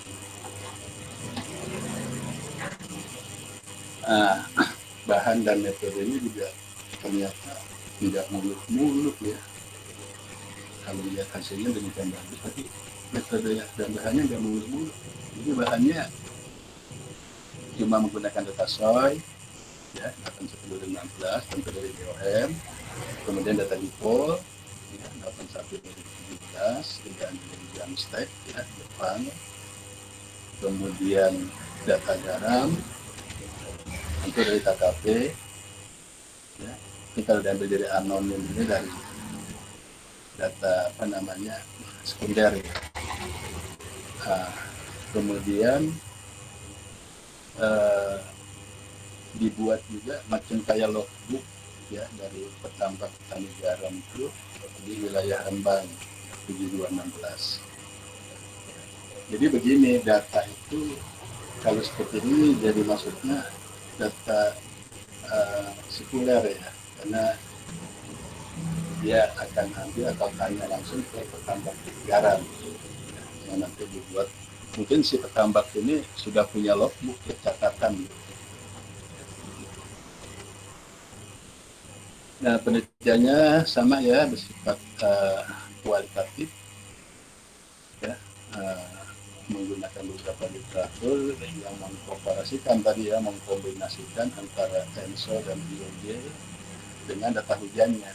Bahan dan metodenya juga ternyata tidak muluk-muluk ya. Kalau lihat hasilnya demikian bagus, tapi metode dan bahannya nggak muluk-muluk. Jadi bahannya cuma menggunakan data soy, ya, 81-16 tentu dari BOM, kemudian data dipol, ya, 81-17 dari Jamstek, ya, Jepang, kemudian data garam, tentu dari KKP, ya, ini kalau diambil dari anonim ini dari data apa namanya sekunder ya. Kemudian dibuat juga macam kayak logbook ya dari petambak petani garam itu di wilayah Rembang 7216. Jadi begini, data itu kalau seperti ini jadi maksudnya data sekunder ya, karena dia akan ambil atau tanya langsung ke petambak garam yang nanti dibuat. Mungkin si petambak ini sudah punya logbook ya, catatan. Nah, penelitiannya sama ya, bersifat kualitatif ya, menggunakan beberapa literatur yang mengkomparasikan tadi ya, mengkombinasikan antara ENSO dan IOD dengan data hujannya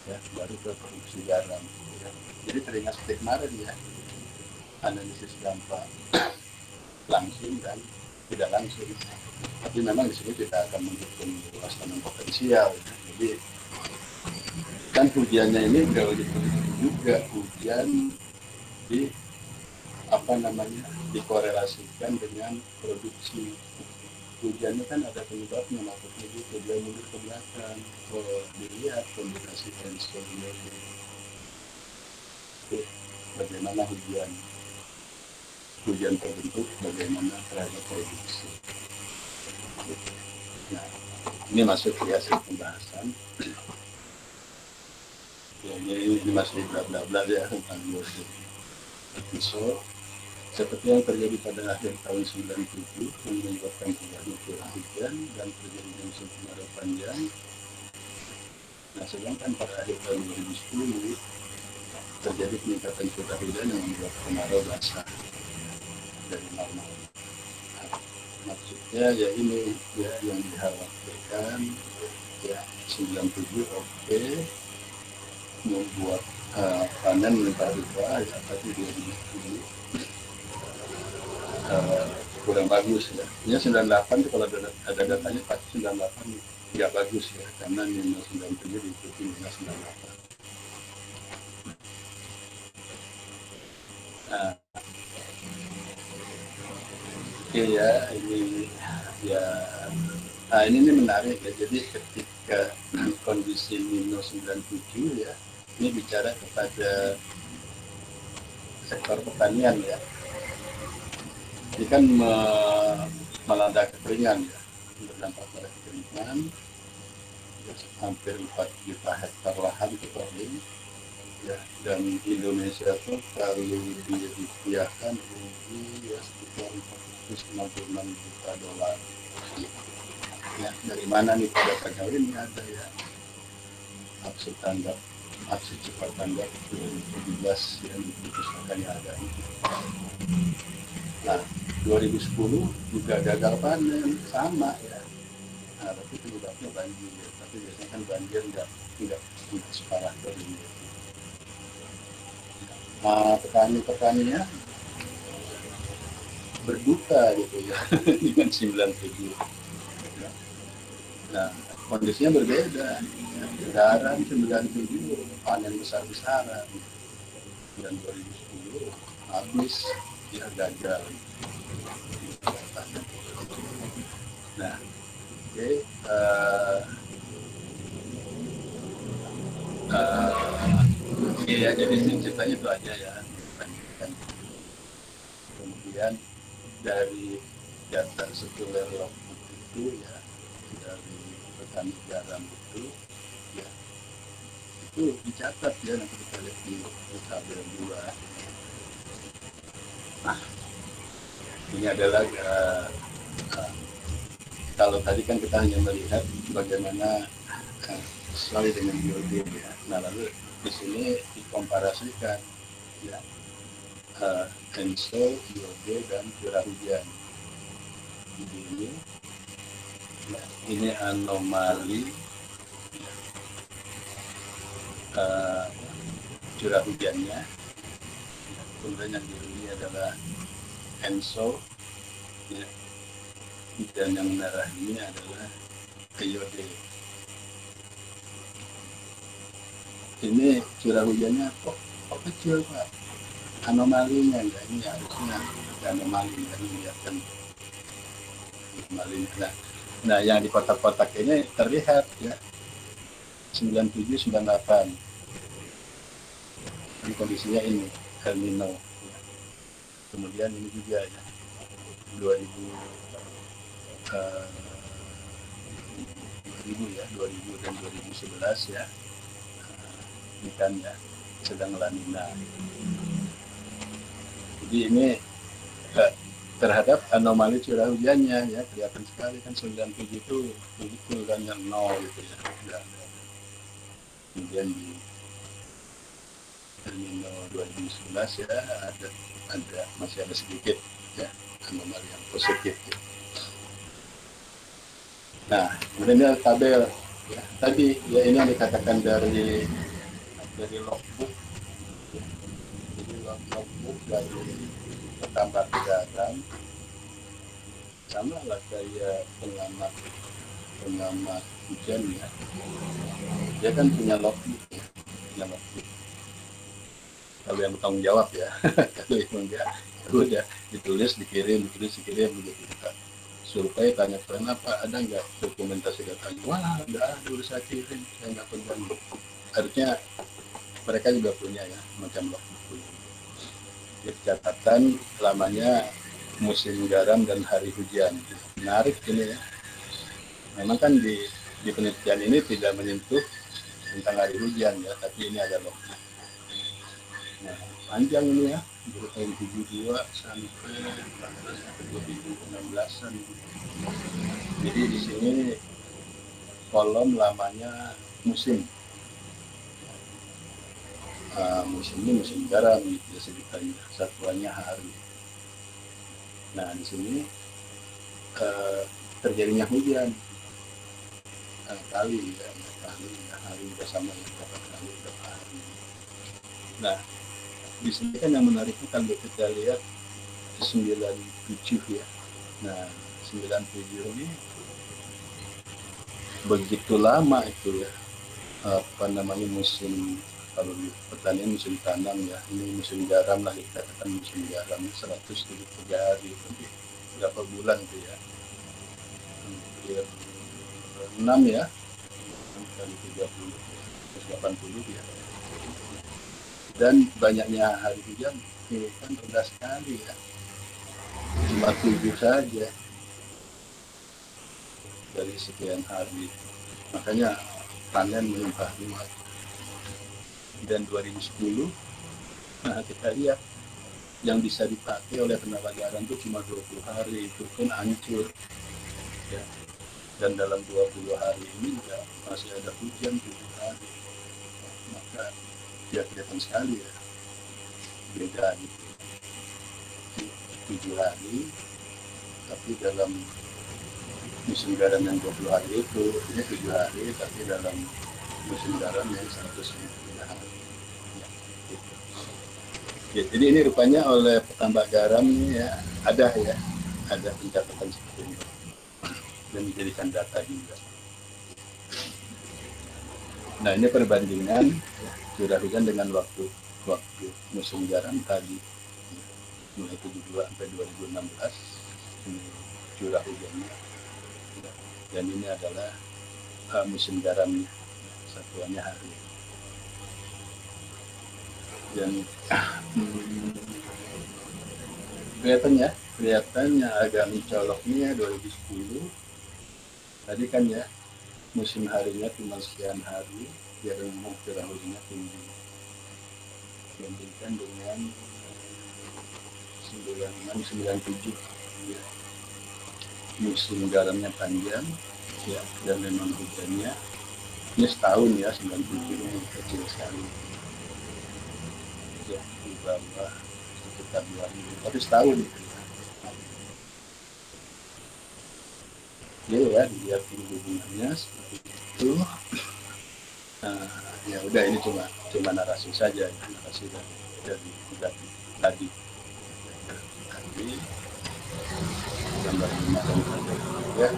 ya, baru ke produksi garam ya. Jadi teringat seperti kemarin ya, analisis dampak langsung dan tidak langsung. Tapi memang di sini kita akan menghitung luas tanam potensial ya. Jadi kan hujannya ini kalau juga hujan di apa namanya dikorelasikan dengan produksi. Hujannya kan ada penyebabnya, maksudnya gitu dia mundur ke belakang. Oh, dilihat kombinasi tension ini bagaimana hujan terbentuk, bagaimana terhadap produksi. Nah, ini masuk ke hasil pembahasan. ini masih bla bla bla ya tentang musim. So, seperti yang terjadi pada akhir tahun 97 yang menyebabkan terjadi curah hujan dan terjadinya musim kemarau panjang. Nah, sedangkan pada akhir tahun 2010 terjadi peningkatan curah hujan yang membuat kemarau basah dari normal. Maksudnya ya ini ya yang dikhawatirkan ya 97 oke, membuat panen melimpah-limpah ya, tapi 2010 kurang bagus ya. Ini 98 kalau ada datanya pasti 98 nggak bagus ya, karena minus 97 diikuti minus 98. Nah, oke ya, ini ya, nah ini menarik ya. Jadi ketika kondisi minus 97 ya, ini bicara kepada sektor pertanian ya. Ini kan melanda kekeringan ya, berdampak pada kekeringan. Hampir 4 juta hektar lahan itu kering ya, dan Indonesia itu kalau dirupiahkan rugi ya sekitar 496 juta dolar ya. Dari mana nih pada pegawai ini ada ya aksi cepat tanggap 2017 yang diputuskan yang ada ini. Nah, 2010 juga gagal panen sama ya. Nah, tapi penyebabnya banjir. Tapi biasanya kan banjir nggak separah kering. Nah, petani-petaninya berduka gitu ya dengan 97. Nah, kondisinya berbeda. Garam 97 panen besar-besaran, dan 2010 habis ya gagal. Nah, oke, ya jadi ceritanya itu aja ya. Kemudian dari data sekuler Logbook itu ya, dari petani garam itu ya, itu dicatat ya, nanti kita lihat di tabel 2. Nah, ini adalah kalau tadi kan kita hanya melihat bagaimana sesuai dengan biodin ya. Nah, lalu di sini dikomparasikan ya, ENSO, biode, dan curah hujan. Ini anomali curah hujannya. Kemudian yang ini adalah ENSO ya, dan yang merah ini adalah biode. Ini curah hujannya kok kecil Pak, anomalinya enggak, ini harusnya anomali yang dilihatkan anomalinya. Nah, yang di kotak-kotak ini terlihat ya 97, 98 dan kondisinya ini El Nino. Kemudian ini juga ya 2000 dan 2011 ya, ini kan ya sedang La Nina. Jadi ini terhadap anomali curah hujannya ya kelihatan sekali kan 97 itu ukurannya 0 gitu ya. Kemudian di El Nino 2011 ya ada masih ada sedikit ya anomali yang positif ya. Nah, kemudian ini tabel ya, tadi ya ini yang dikatakan dari logbook ya. Jadi logbook dari petambak garam sama lah kayak pengamat hujan ya, dia kan punya logbook ya, kalau yang bertanggung jawab ya kalau yang enggak udah ditulis dikirim begitu kita survei tanya kenapa ada nggak dokumentasi datanya, wah nggak ada, udah saya kirim, saya nggak pegang. Harusnya mereka juga punya ya macam logbook. Jadi catatan lamanya musim garam dan hari hujan. Menarik ini ya. Memang kan di penelitian ini tidak menyentuh tentang hari hujan ya, tapi ini ada lognya. Nah, panjang ini ya, dari tahun 72 sampai 2016-an. Jadi di sini kolom lamanya musim. Musim ini musim garam gitu ya sebutannya, satuannya hari. Nah di sini terjadinya hujan kali ya, hari bersama berapa kali berapa hari. Nah di sini kan yang menariknya kalau kita lihat 97 ya. Nah 97 ini begitu lama itu ya, apa namanya, musim, kalau di pertanian musim tanam ya, ini musim garam lah kita katakan, musim garam 173 hari, lebih berapa bulan tuh ya, hampir 6 ya, 6 kali 30 180 ya. Dan banyaknya hari hujan ini kan rendah sekali ya, cuma 7 saja dari sekian hari, makanya panen melimpah ruah. Dan 2010 nah kita lihat yang bisa dipakai oleh tenaga garam itu cuma 20 hari, itu pun hancur ya. Dan dalam 20 hari ini juga masih ada hujan 7 hari, maka ya kelihatan sekali ya beda gitu. 7 hari tapi dalam musim garam yang 20 hari itu, ini 7 hari tapi dalam musim garam yang 193 hari ya, gitu. Ya, jadi ini rupanya oleh petambak garam ya ada pencatatan seperti ini dan dijadikan data juga. Nah ini perbandingan curah hujan dengan waktu musim garam tadi, mulai 72 sampai 2016 ini curah hujannya, dan ini adalah musim garamnya, satuannya hari. Dan kelihatannya agak mencoloknya 2010 tadi kan ya, musim harinya cuma sekian hari, dia memang curah hujannya tinggi dibandingkan dengan 96-97 ya, musim garamnya panjang ya, dan memang hujannya ini setahun ya, 97 ini kecil sekali ya, di bawah sekitar 2000, tapi setahun itu ya, dilihat hubungannya seperti itu. Ya udah, ini cuma narasi saja, narasi dari tadi gambar rumah dan ya.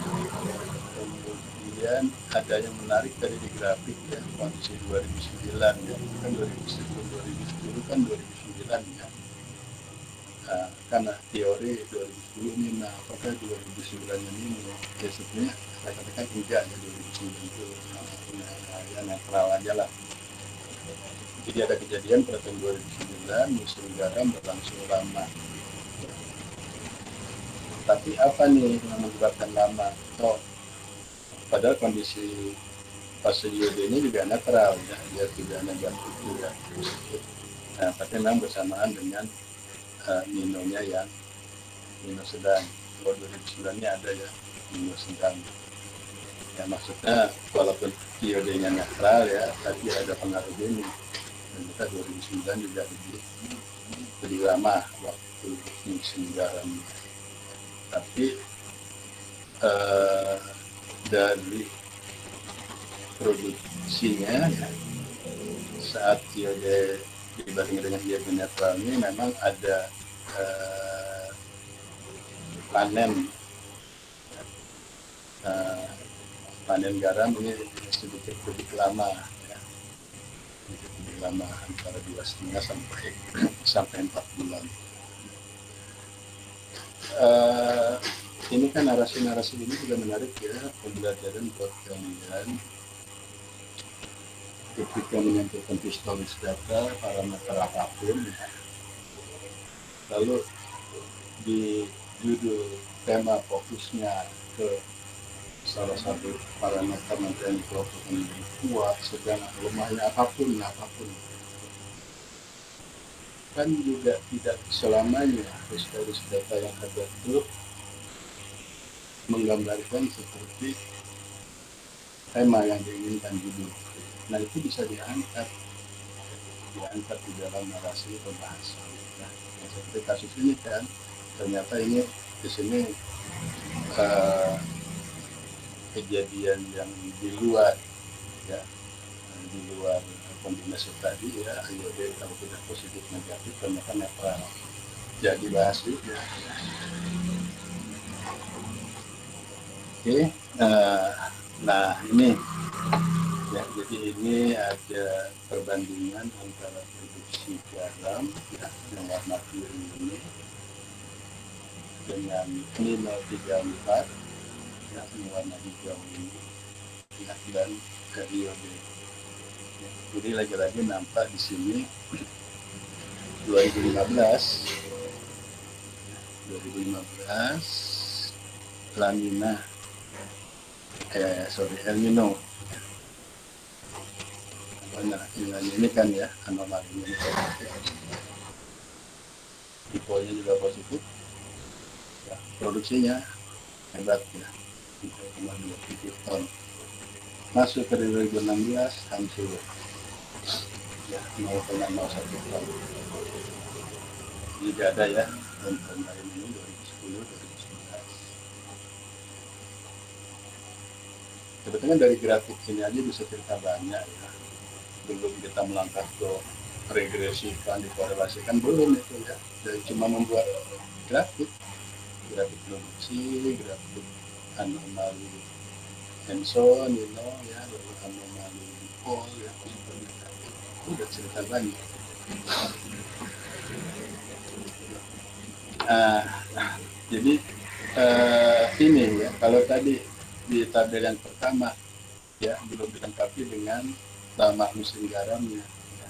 Kemudian ada yang menarik tadi di grafik ya, kondisi 2009 ya, kan 2010 kan 2009 ya. Karena teori 2010 ini, nah apakah 2009 ini ya, sebenarnya saya katakan enggak ya, 2009 itu ya netral aja lah. Jadi ada kejadian pada tahun 2009 musim garam berlangsung lama. Tapi apa nih yang menyebabkan lama? Padahal kondisi fase IOD ini juga netral ya, dia tidak negatif juga. Nah, tapi memang bersamaan dengan ninonya yang nino sedang. Kalau 2009 ini ada ya nino sedang. Ya maksudnya walaupun IOD-nya netral ya, tapi ada pengaruh ini. Dan kita 2009 juga lebih lama waktu musim garam. Tapi dari produksinya ya, saat IOD dibanding dengan IOD netral ini memang ada panen garam ini sedikit lebih lama ya, lebih lama, antara 2,5 sampai 4 bulan. Ini kan narasi-narasi ini juga menarik ya, pembelajaran buat kalian ketika menyampaikan historis data parameter apapun ya. Lalu di judul tema fokusnya ke salah satu parameter nanti yang dikelompokkan menjadi kuat, sedang, lemahnya apapun kan juga tidak selamanya risk data yang ada itu menggambarkan seperti tema yang diinginkan dulu. Nah itu bisa diangkat di dalam narasi pembahasan. Nah, seperti kasus ini kan ternyata ini di sini kejadian yang di luar ya, di luar kombinasi tadi ya, IOD kalau tidak positif negatif ternyata netral, jadi bahas juga. Oke, nah ini ya, jadi ini ada perbandingan antara produksi garam ya, yang warna biru ini dengan nilai 34 ya, yang warna hijau ini ya, dan iode. Ya, jadi lagi-lagi nampak di sini 2015 lanina El Nino. Nah, ini kan ya anomali ini tipenya juga positif ya, produksinya hebat ya, 3,2 ton. Masuk ke 2016 hancur ya, 0,01 ton. Jadi ada ya tahun lain ini 2010 2011. Sebetulnya dari grafik ini aja bisa cerita banyak ya. Belum kita melangkah ke regresikan, dikorelasikan, belum itu ya. Dari cuma membuat grafik produksi, grafik anomali Hanson, ya, lalu anomali Paul ya, itu udah cerita banyak. Jadi ini ya, kalau tadi di tabel yang pertama ya belum dilengkapi dengan lama musim garamnya.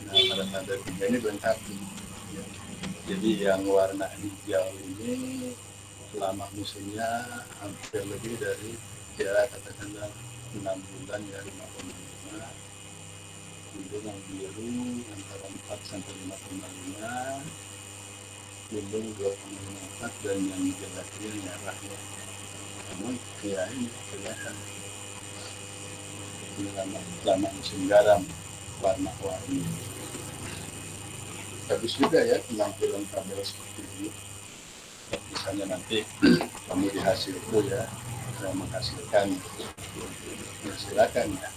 Nah, pada tabel 3 ini dilengkapi. Ya. Jadi yang warna hijau ini lama musimnya hampir lebih dari ya katakanlah 6 bulan ya, 5,5. Kemudian yang biru antara 4 sampai 5,5, kuning 2,54, dan yang gelapnya merah ya. Namun ya ini kelihatan ini lama musim garam warna-warni. Bagus juga ya penampilan tabel seperti ini. Misalnya nanti kamu di hasil itu ya menghasilkan ya, silakan ya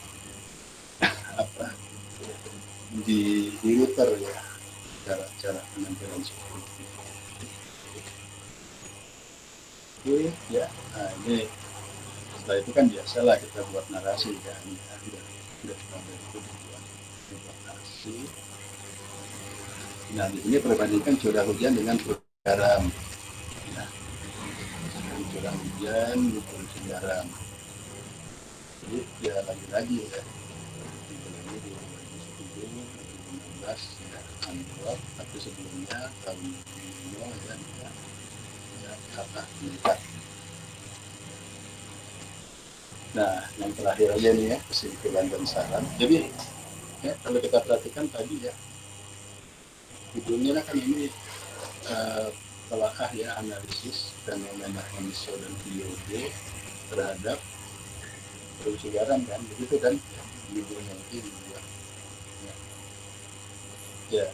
apa di router ya cara penampilan seperti itu. Oke ya, nah ini setelah itu kan biasalah kita buat narasi kan ya, udah tabel itu dibuat narasi. Nah di sini perbandingkan curah hujan dengan produksi garam ya, curah hujan di produksi garam. Jadi ya lagi-lagi ya ini di 2010 2016 ya anjlok, tapi sebelumnya tahun ini ya kata meningkat. Nah yang terakhir aja nih ya, kesimpulan dan saran. Jadi ya kalau kita perhatikan tadi ya judulnya kan ini telah ya analisis fenomena Hanson dan IOD terhadap produksi garam kan, begitu kan judulnya itu ya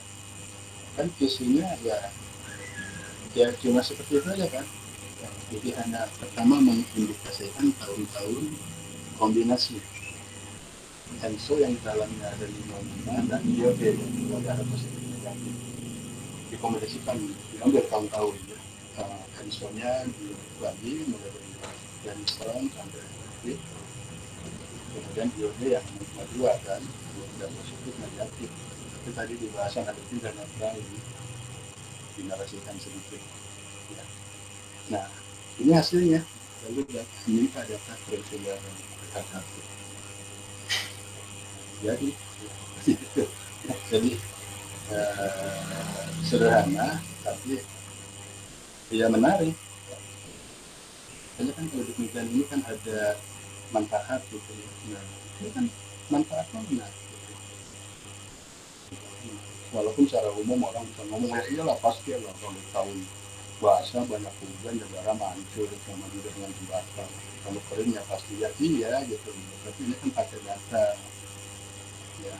kan isinya ya cuma seperti itu aja kan ya, jadi hanya pertama mengindikasikan tahun-tahun kombinasi Hanson yang dalamnya ada 5 dan IOD yang ada positif negatif dikombinasikan diambil tahun-tahun ya. Hansonnya dibagi mulai dari Hanson sampai negatif, kemudian IOD yang 2 kan dan positif negatif. Tapi tadi di bahasan ada 3 netral ini dinarasikan sedikit ya. Nah ini hasilnya, lalu minta data perencanaan KKP. Jadi sederhana tapi ya menarik. Karena kan kalau demikian ini kan ada manfaat gitu ya. Nah, ini kan manfaatnya benar. Gitu. Walaupun secara umum orang bisa ngomong ya iyalah pasti lah kalau tahun puasa banyak hujan negara mancur sama juga dengan jembatan. Kalau kering ya pasti ya iya gitu. Tapi ini kan pakai data ya,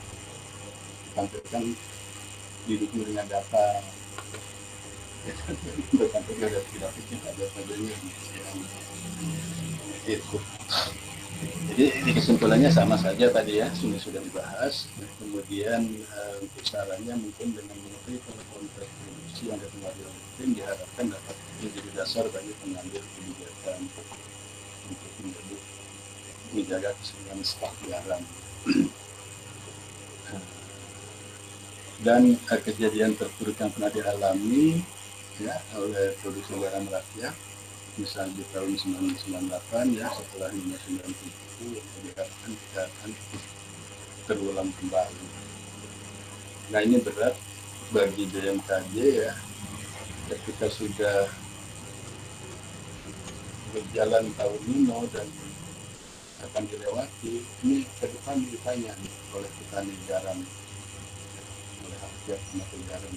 tampilkan didukung dengan data. Ya kan bergantung dari grafiknya ada tabelnya itu. Jadi ini kesimpulannya sama saja tadi ya, sudah dibahas. Nah, kemudian untuk sarannya mungkin dengan mengetahui konteks produksi yang telah dilakukan diharapkan dapat menjadi dasar bagi pengambil kebijakan untuk menjaga keseimbangan stok garam. Dan kejadian terburuk yang pernah dialami ya oleh produksi garam rakyat misal di tahun 1998 ya setelah 1997 diharapkan tidak akan terulang kembali. Nah ini berat bagi BMKG ya ketika sudah berjalan tahun Nino dan akan dilewati, ini ke depan ditanya oleh petani garam, oleh rakyat petani garam.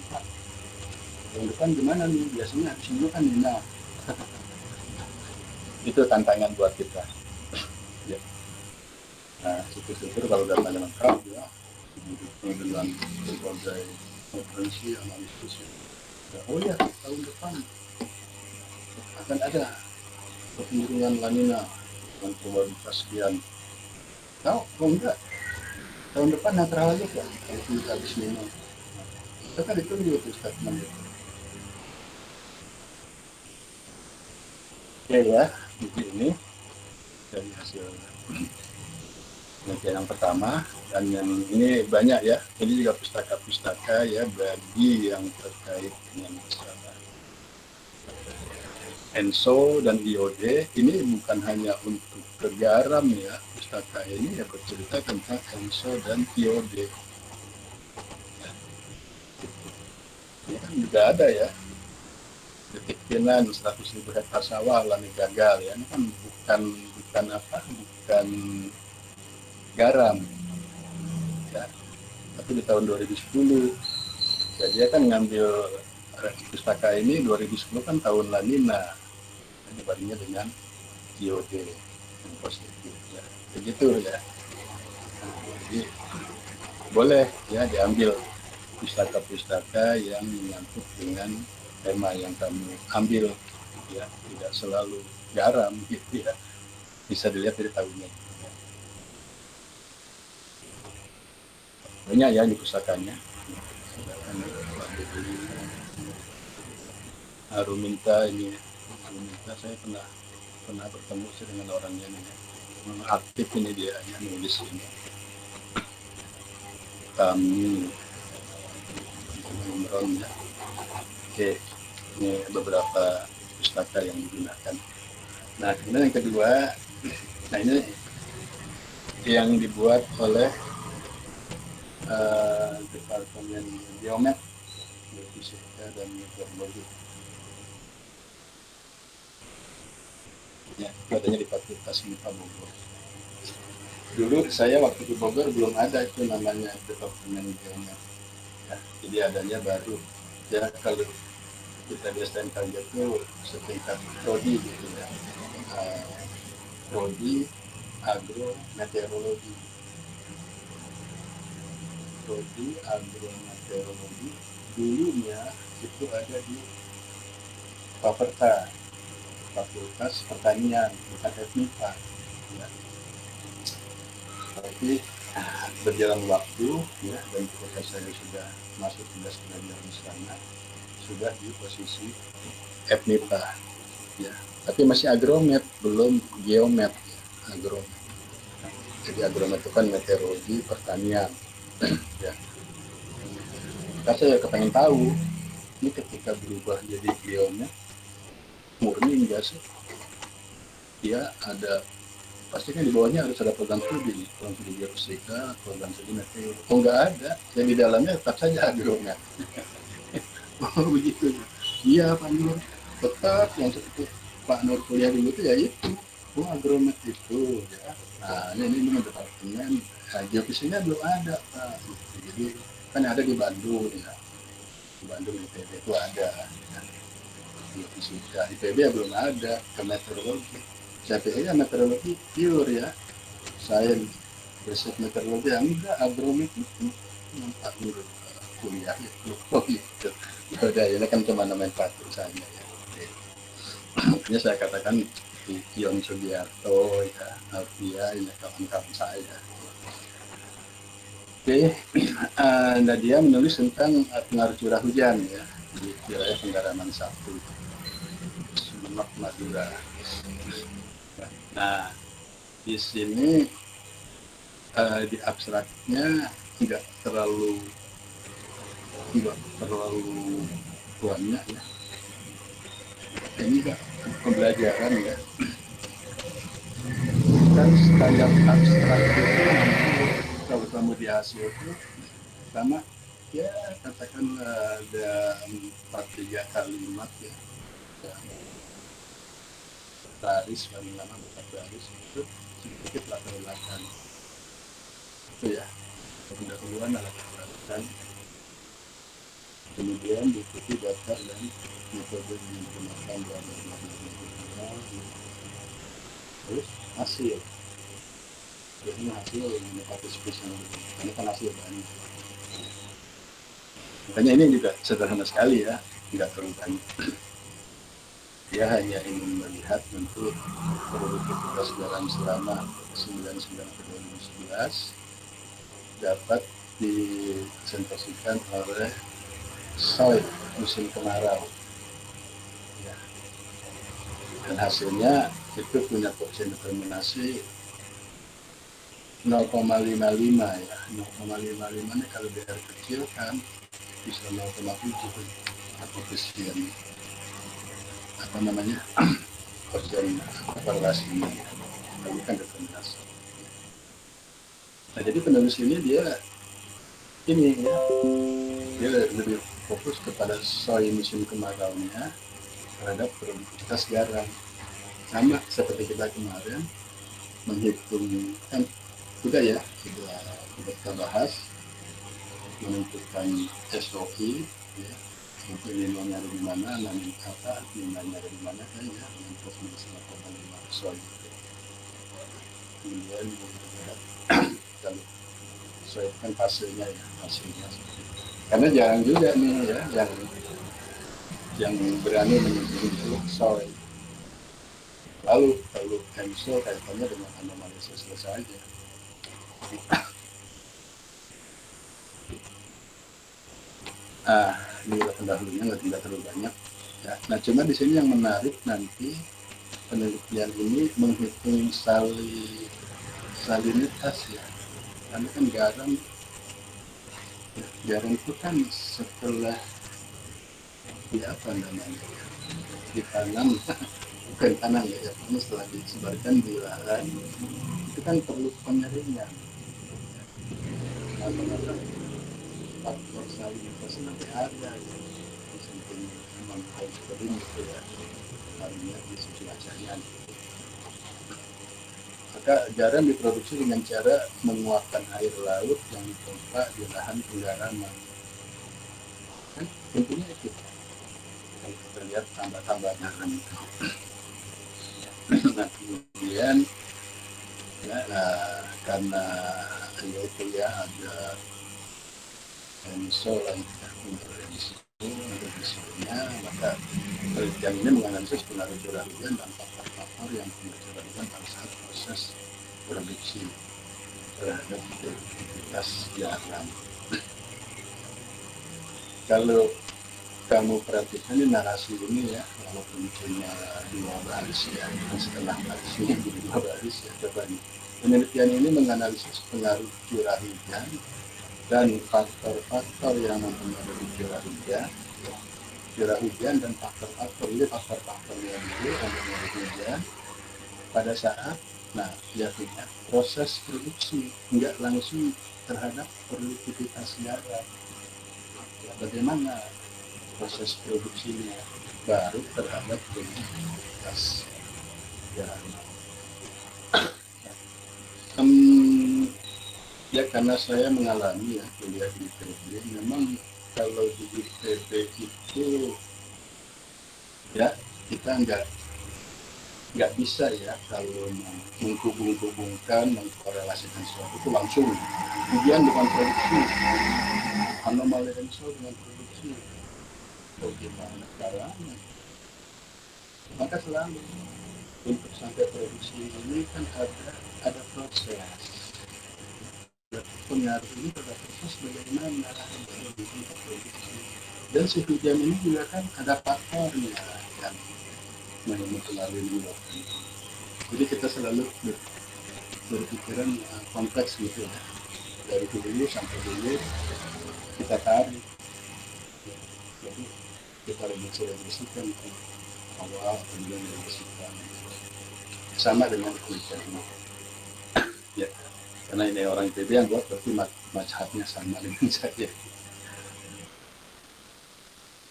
Tahun depan gimana nih? Biasanya habis Nino kan Nina. Itu tantangan buat kita. Ya. Nah, syukur-syukur kalau datanya lengkap ya, dengan berbagai konferensi analisis ya. Oh ya, tahun depan akan ada kecenderungan La Nina dengan probabilitas sekian. Tahu? Oh enggak. Tahun depan netral aja kan? Itu habis Nino. Itu kan itu juga statement itu. Oke ya, ini dari hasil penelitian yang pertama dan yang ini banyak ya, ini juga pustaka-pustaka ya bagi yang terkait dengan masalah ENSO dan IOD. Ini bukan hanya untuk ke garam ya, pustaka ini ya bercerita tentang ENSO dan IOD ya, ini kan juga ada ya detik finan 100.000 hektar sawah lani gagal ya, ini kan bukan garam ya, tapi di tahun 2010 ya dia kan ngambil pustaka ini 2010 kan tahun La Nina dibandingnya dengan IOD yang positif ya begitu ya. Jadi boleh ya diambil pustaka-pustaka yang menyangkut dengan tema yang kamu ambil ya, tidak selalu garam gitu ya, bisa dilihat dari tahunnya. Banyak ya di pustakanya. Ruminta ini, Ruminta saya pernah bertemu dengan orangnya ini, aktif ini dia nulis ini. Kami Imron ya. Oke, ini beberapa pustaka yang digunakan. Nah, kemudian yang kedua, nah ini yang dibuat oleh Departemen Geomet, Geofisika dan Meteorologi. Ya, adanya di Fakultas MIPA Bogor. Dulu saya waktu di Bogor belum ada itu namanya Departemen Geomet. Ya, jadi adanya baru. Ya kalau kita biasanya kerja itu setingkat prodi gitu ya, prodi agro meteorologi, prodi agro meteorologi dulunya itu ada di Faperta, Fakultas Pertanian, bukan FMIPA ya. Tapi berjalan waktu ya, dan ketika saya sudah masuk tugas belajar di sana sudah di posisi FMIPA ya, tapi masih agromet, belum geomet ya, agromet. Jadi agromet itu kan meteorologi pertanian ya. Nah, saya kepengen tahu ini ketika berubah jadi geomet murni enggak sih ya, ada pastinya di bawahnya harus ada program studi geofisika, program studi meteor. Oh nggak ada, yang di dalamnya tetap saja agromet. Oh begitu. Iya Pak Nur, tetap yang seperti Pak Nur kuliah dulu itu ya itu agromet itu ya. Nah ini departemen geofisinya belum ada Pak. Jadi kan ada di Bandung ya, di Bandung ITB itu ada ya, geofisika. ITB ya belum ada ke meteorologi. Saya pikirnya meteorologi pure ya, sains basic meteorologi, yang enggak agromet itu nampak dulu kuliah itu. Oh gitu. Ya udah, ini kan cuma main batu saja ya. Makanya saya katakan Kion Sugiarto ya, Alfia, ini kawan-kawan saya. Oke, Nadia menulis tentang pengaruh curah hujan ya di wilayah Penggaraman 1, Sumeneb, Madura. Nah, di sini di abstraknya tidak terlalu banyak ya. Ini pembelajaran ya. Dan standar abstrak itu nanti kalau kamu di hasil itu sama ya, katakan ada 4-3 kalimat ya, baris paling lama 4 baris itu sedikit latar belakang itu ya, pendahuluan latar belakang, kemudian diikuti daftar dan metode yang digunakan dalam terus hasil. Biasanya hasil yang dapat spesial, karena kan hasil banyak. Makanya ini juga sederhana sekali ya, tidak terlalu banyak. Dia hanya ingin melihat bentuk produktivitas garam selama 99-2011 dapat dipresentasikan oleh soy musim kemarau. Ya. Dan hasilnya itu punya koefisien determinasi 0,55 ya. 0,55 ini kalau DR kecil kan bisa 0,7 koefisien apa namanya koefisien korelasinya, tapi kan determinasi. Nah jadi penulis ini dia lebih fokus kepada soy musim kemaraunya terhadap produktivitas garam, sama seperti kita kemarin menghitung kan sudah ya, sudah kita bahas menentukan SOI ya, untuk nilainya dari mana, nanti apa nilainya dari mana kan ya, untuk menentukan 0,5 SOI. Kemudian kalau SOI kan hasilnya ya, hasilnya. Karena jarang juga nih ya yang berani menyebut SOI. Lalu kalau MSO kaitannya dengan anomali selesai aja. Ini pendahulunya nggak terlalu banyak ya. Nah cuma di sini yang menarik nanti penelitian ini menghitung salinitas ya, karena kan garam itu kan setelah apa namanya ditanam bukan tanam ya, setelah disebarkan di lahan itu kan perlu pengeringan. Nah, faktor salinitas nanti ada ya, sampai memang harus kering gitu ya, harinya di cuacanya. Maka garam diproduksi dengan cara menguapkan air laut yang dipompa di lahan penggaraman. Kan tentunya itu kalau kita lihat tambah-tambah garam itu. Nah kemudian ya, karena itu ya ada ENSO lah ya, untuk emisinya, maka penelitian ini menganalisis pengaruh curah hujan dan faktor-faktor yang menyebabkan pada saat proses produksi terhadap produktivitas garam. Kalau kamu perhatikan di narasi ini ya, walaupun cuma 2 baris ya, setengah baris ini jadi 2 baris ya, coba nih. Penelitian ini menganalisis pengaruh curah hujan dan faktor-faktor yang mempengaruhi curah hujan dan faktor-faktor ini, faktor-faktornya dulu yang mempengaruhi hujan pada saat proses produksi, nggak langsung terhadap produktivitas garam. Ya, bagaimana proses produksinya, baru terhadap produktivitas garam. Ya karena saya mengalami ya kuliah di ITB, memang kalau di ITB itu ya kita nggak bisa ya kalau menghubung-hubungkan, mengkorelasikan sesuatu itu langsung. Kemudian dengan produksi, anomali Hensel dengan produksi, bagaimana caranya? Maka selalu untuk sampai produksi ini kan ada proses. Pengaruh ini pada proses bagaimana bikin produksi. Dan si hujan ini juga kan ada faktornya yang mempengaruhi ini. Jadi kita selalu berpikiran kompleks gitu ya. Dari hulu sampai hilir kita tarik. Jadi kita reduksikan awal kemudian reduksikan. Sama dengan kuliah ini. Ya, karena ini orang ITB yang buat berarti mazhabnya sama dengan saya.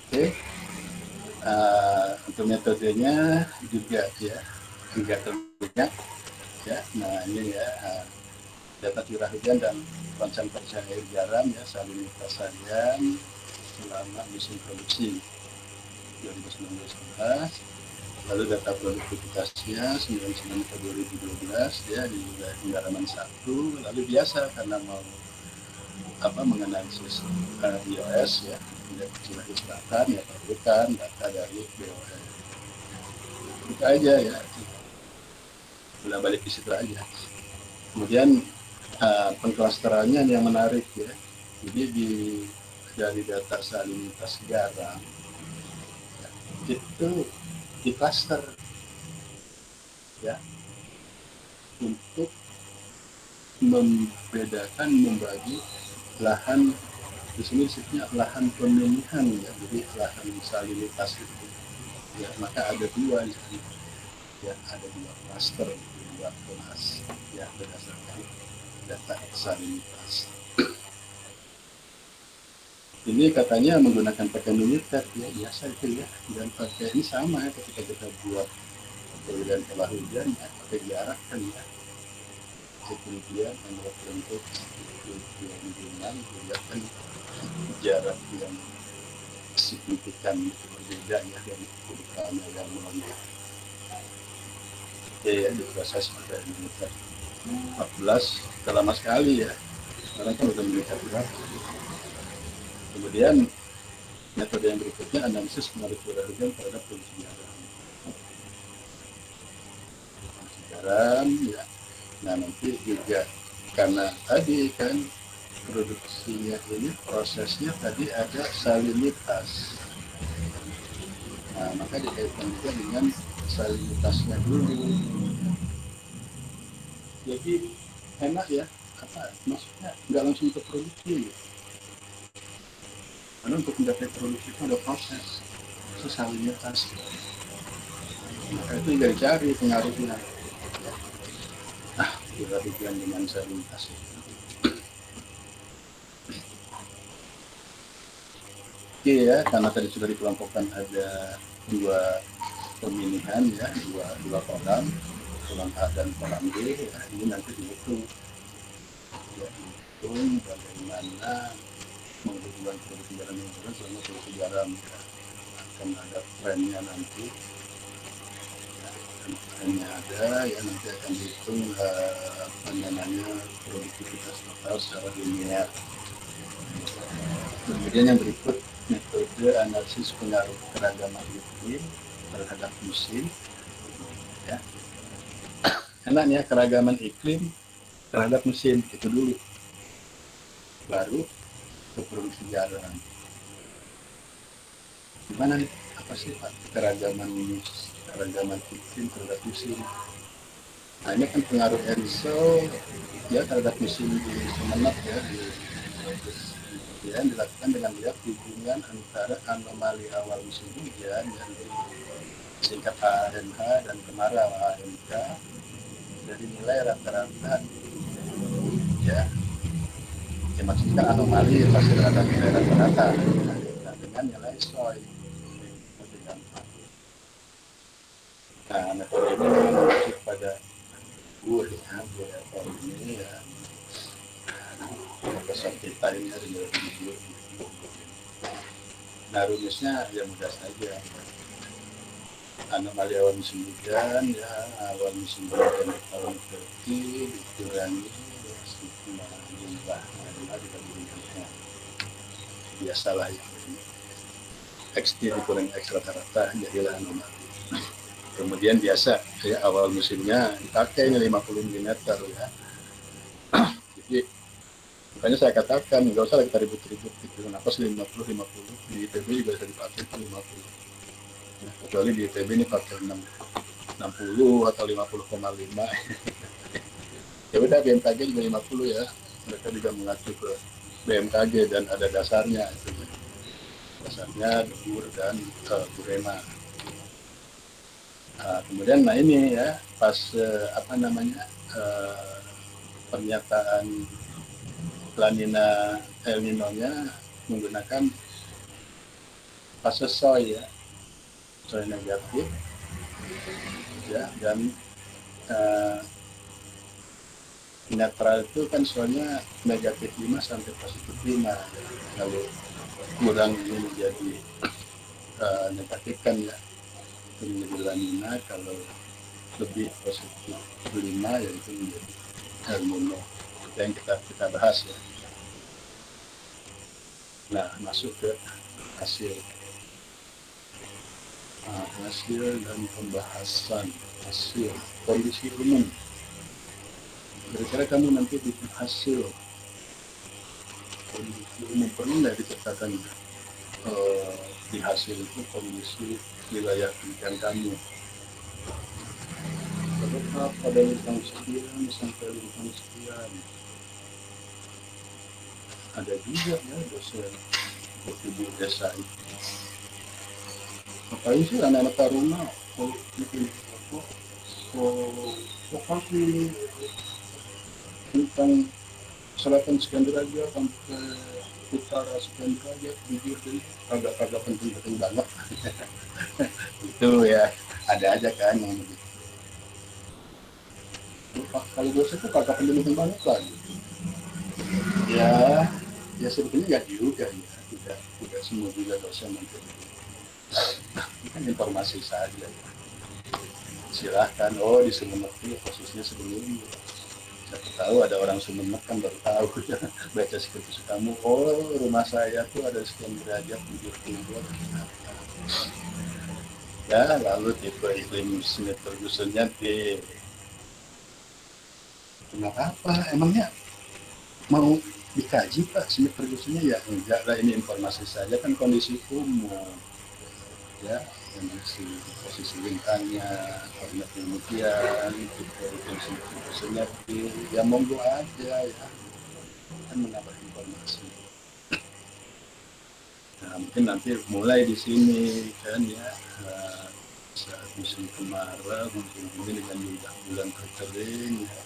Oke, untuk metodenya juga ya enggak terlalu banyak ya. Nah ini ya data curah hujan dan konsentrasi air garam ya salinitas harian selama musim produksi 2019. Lalu data produktivitasnya 99 ke 2012 ya di wilayah pendalaman 1. Lalu biasa karena mau menganalisis IOS ya, indeks curah selatan ya perlukan data dari BON. Itu aja ya, bolak balik di situ aja. Kemudian pengklasterannya yang menarik ya. Jadi dari data salinitas garam ya, itu di klaster ya untuk membagi lahan di sini disebutnya lahan pemilihan ya, jadi lahan salinitas itu ya, maka ada dua di sini ya, ada dua klaster, dua kelas ya berdasarkan data salinitas. Ini katanya menggunakan pakai militer ya, biasa itu ya, dan pakai ini sama ya ketika kita buat pemilihan pola hujan ya, pakai diarahkan ya, kemudian menurut bentuk tujuan hubungan kan jarak yang signifikan berbeda ya dari urutannya yang melonjak. Oke ya, di proses pakai militer 14 sudah lama sekali ya, sekarang kan udah meningkat berapa. Kemudian metode yang berikutnya analisis pengaruh curah hujan terhadap produksi garam ya. Nah nanti juga karena tadi kan produksinya ini prosesnya tadi ada salinitas, nah maka dikaitkan juga dengan salinitasnya dulu. Jadi enak ya, maksudnya nggak langsung ke produksi ya. Karena untuk mencapai produksi itu ada proses salinitas, maka itu juga dicari pengaruhnya. Kita hujan dengan salinitas itu. Oke ya, karena tadi sudah dikelompokkan ada dua pemilihan ya, dua kolam A dan kolam B ya, ini nanti dihitung ya, bagaimana menghubungkan produksi garam yang turun sama produksi garam ya. Akan ada trennya nanti ya, trennya ada ya, nanti akan dihitung produktivitas total secara linear. Kemudian yang berikut metode analisis pengaruh keragaman iklim terhadap musim ya. Enaknya keragaman iklim terhadap musim itu dulu, baru ke produksi garam. Gimana nih, apa sih Pak keragaman iklim terhadap musim? Nah ini kan pengaruh Enso ya terhadap musim di Sumeneb ya, yang dilakukan dengan melihat hubungan antara anomali awal musim hujan yang tingkat AMH dan kemarau AMK dari nilai rata-rata ya, maksudnya anomali pasti terhadap nilai rata-rata dengan nilai SOI. Nah metode ini memang mengacu pada tahun ini ya, pesan kita ini ada video. Nah rumusnya ya mudah saja. Anomali awal musim hujan ya, awal musim hujan di tahun Turki dikurangi stigma limbah dibandingkan biasalah ya. X dikurangi X rata-rata jadilah anomali. Kemudian biasa ya awal musimnya dipakai 50 mm ya. Jadi makanya saya katakan nggak usah kita ribut-ribut gitu. Kenapa sih 50 di ITB juga bisa dipakai 50. Nah, kecuali di ITB ini pakai 60 atau 50,5. Ya udah BMKG juga 50 ya. Mereka juga mengacu ke BMKG dan ada dasarnya itu. Dasarnya debur dan burema. Nah, kemudian ini ya pas pernyataan La Nina El Nino-nya menggunakan fase soy ya, soy negatif ya, dan netral itu kan soalnya negatif 5 sampai positif 5, lalu kurang ini menjadi negatif kan ya, itu menjadi La Nina. Kalau lebih positif 5 yaitu menjadi El Nino yang kita bahas ya. Nah masuk ke hasil dan pembahasan hasil kondisi umum. Kira-kira kamu nanti bikin hasil kondisi umum, perlu nggak diceritakan di hasil itu kondisi wilayah pendidikan kamu? Tetap pada lintang sekian sampai lintang sekian. Ada juga ya dosen ibu desa itu. Ngapain sih anak-anak taruna kalau bikin lokasi tentang selatan sekian derajat sampai utara sekian derajat, jujur deh kagak penting banget. Itu ya ada aja kan yang begitu. Kalau dosen itu kagak penting banget lah gitu. Ya sebetulnya nggak juga ya, tidak semua juga dosen nanti. Ini kan informasi saja. Silahkan, di Sumeneb itu posisinya sebelum siapa tahu ada orang Sumeneb kan baru tahu ya, baca skripsi kamu, rumah saya tuh ada sekian derajat timur. Ya lalu tipe iklim Smith Fergusonnya di nggak apa, emangnya mau dikaji Pak Smith Fergusonnya? Ya enggak lah, ini informasi saja kan, kondisi umum ya, posisi lintangnya, koordinat demikian, fungsinya ya monggo aja ya, kan menambah informasi. Nah mungkin nanti mulai di sini kan ya, saat musim kemarau mungkin ini dengan jumlah bulan terkering ya,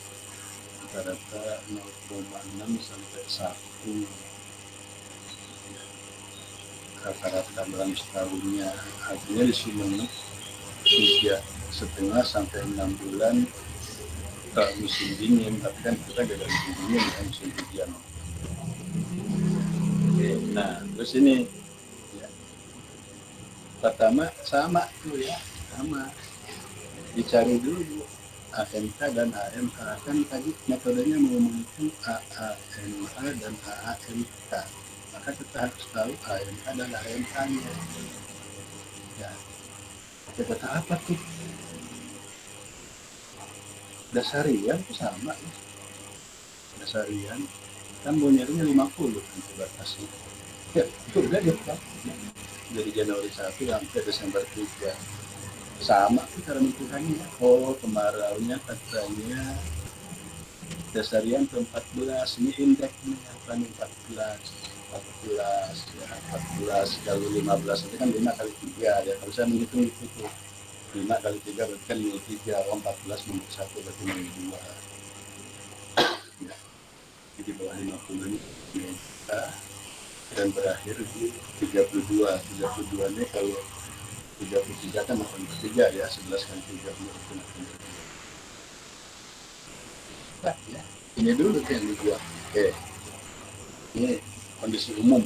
rata-rata 0,6 sampai 1 rata-rata dalam setahunnya. Artinya di Sumeneb 3,5 sampai 6 bulan musim dingin, tapi kan kita gak ada musim dingin kan, musim hujan. Nah terus ini ya, pertama sama tuh ya, sama dicari dulu AMK dan AMH. Kan tadi metodenya menggunakan AAMH dan AAMK, maka kita harus tahu AMK dan AMK-nya ya. Data apa tuh? Dasarian itu sama ya. Dasarian kan bonyernya 50 kan batasnya ya, itu udah deh Pak, dari Januari 1 sampai Desember 3 sama tuh cara menghitungannya. Kemaraunya katanya dasarian ke 14, ini indeksnya kan 14 ya, 14 kali 15 itu kan 5 kali 3 ya, kalau saya menghitung itu 5 kali 3 berarti kan 3, 14 minus 1 berarti minus 2 ya. Jadi bawah 50 ini dan berakhir di 32 ini. Kalau 33 kan 83 ya, 11 kali 30 itu 83. Nah ya, ini dulu yang dibuat. Oke, Ini kondisi umum,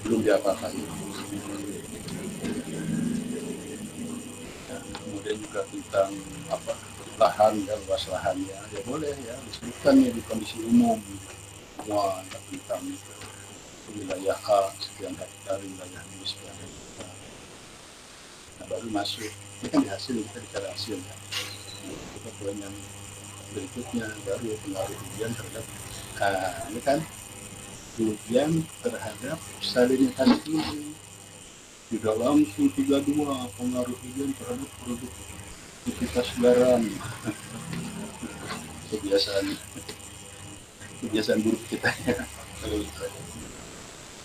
belum diapa-apain. Ya, kemudian juga tentang lahan dan luas lahannya, ya boleh ya disebutkan ya di kondisi umum semua tentang wilayah A sekian hektar, wilayah B sekian hektar. Nah, baru masuk ini kan di hasil, kita bicara hasil ya. Kita poin yang berikutnya baru pengaruh hujan terhadap ini kan hujan terhadap salinitas ini tidak langsung 32 pengaruh hujan terhadap produktivitas garam. kebiasaan buruk kita ya.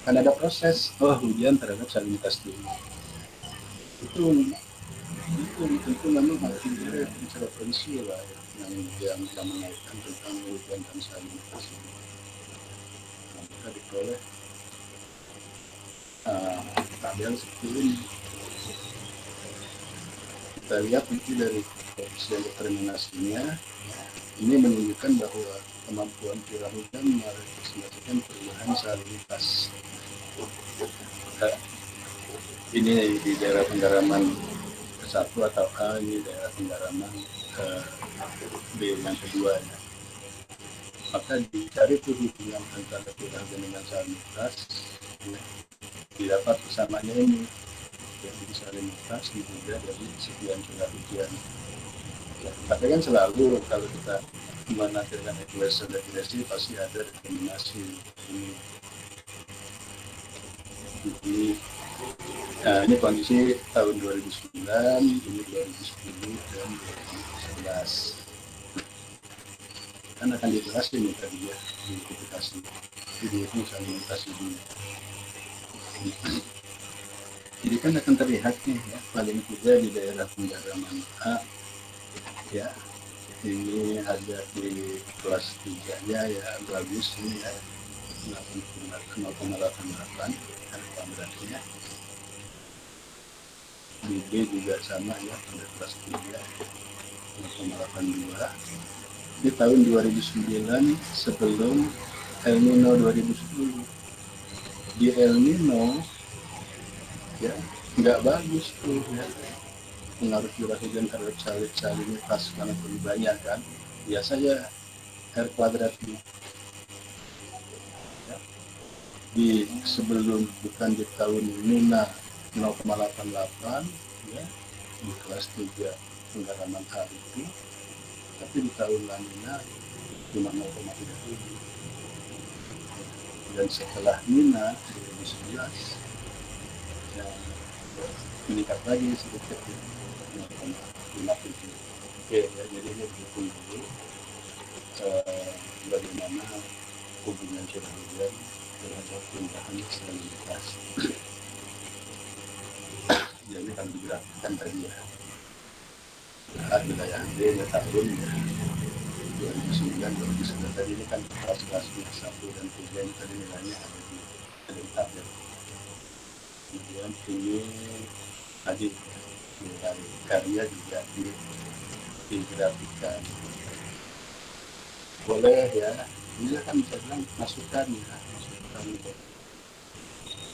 Kan ada proses hujan terhadap salinitas dulu itu tentu memang harus dilihat secara prinsip lah ya, yang mengaitkan tentang hujan dan salinitas ini. Nah, kita diperoleh tabel seperti ini. Kita lihat nanti dari koefisien determinasinya, ini menunjukkan bahwa kemampuan curah hujan merepresentasikan perubahan salinitas. Ini di daerah penggaraman satu atau A, ini daerah penggaraman B yang kedua ya. Maka dicari tuh hubungan antara curah hujan dengan salinitas ya, didapat kesamanya ini yang salinitas diduga dari sekian curah hujan ya. Tapi kan selalu kalau kita menampilkan ekuation definisi pasti ada determinasi ini. Nah, ini kondisi tahun 2009, ini 2010 dan 2011. Kan akan dijelasin nih tadi ya, identifikasi. Jadi itu salinitas ini. Jadi kan akan terlihat nih ya, paling tidak di daerah penggaraman A, ya, ini ada di kelas 3-nya ya, bagus ini ya, 0,88 kuadratnya. Di B juga sama ya, pada kelas 3 0,82. Di tahun 2009 sebelum El Nino 2010. Di El Nino ya nggak bagus tuh ya, pengaruh curah hujan terhadap salinitas karena lebih banyak kan, biasanya R kuadratnya ya. Di sebelum, bukan di tahun Nina 0,88 ya, di kelas 3 penggaraman A itu, tapi di tahun La Nina cuma 0,37. Dan setelah Nina 2011 ya, meningkat lagi sedikit ya, 0,57. Oke ya, jadi ini berhitung dulu bagaimana hubungan curah hujan terhadap perubahan salinitas. Jadi kalau digrafikan tadi ya, wilayah B ya tahun ya 2009 tadi ini kan kelas-kelas 1 dan 3 ini tadi nilainya ada di tabel. Kemudian ini tadi nilai karya juga digrafikan. Boleh ya, ini kan bisa bilang masukan ya, masukan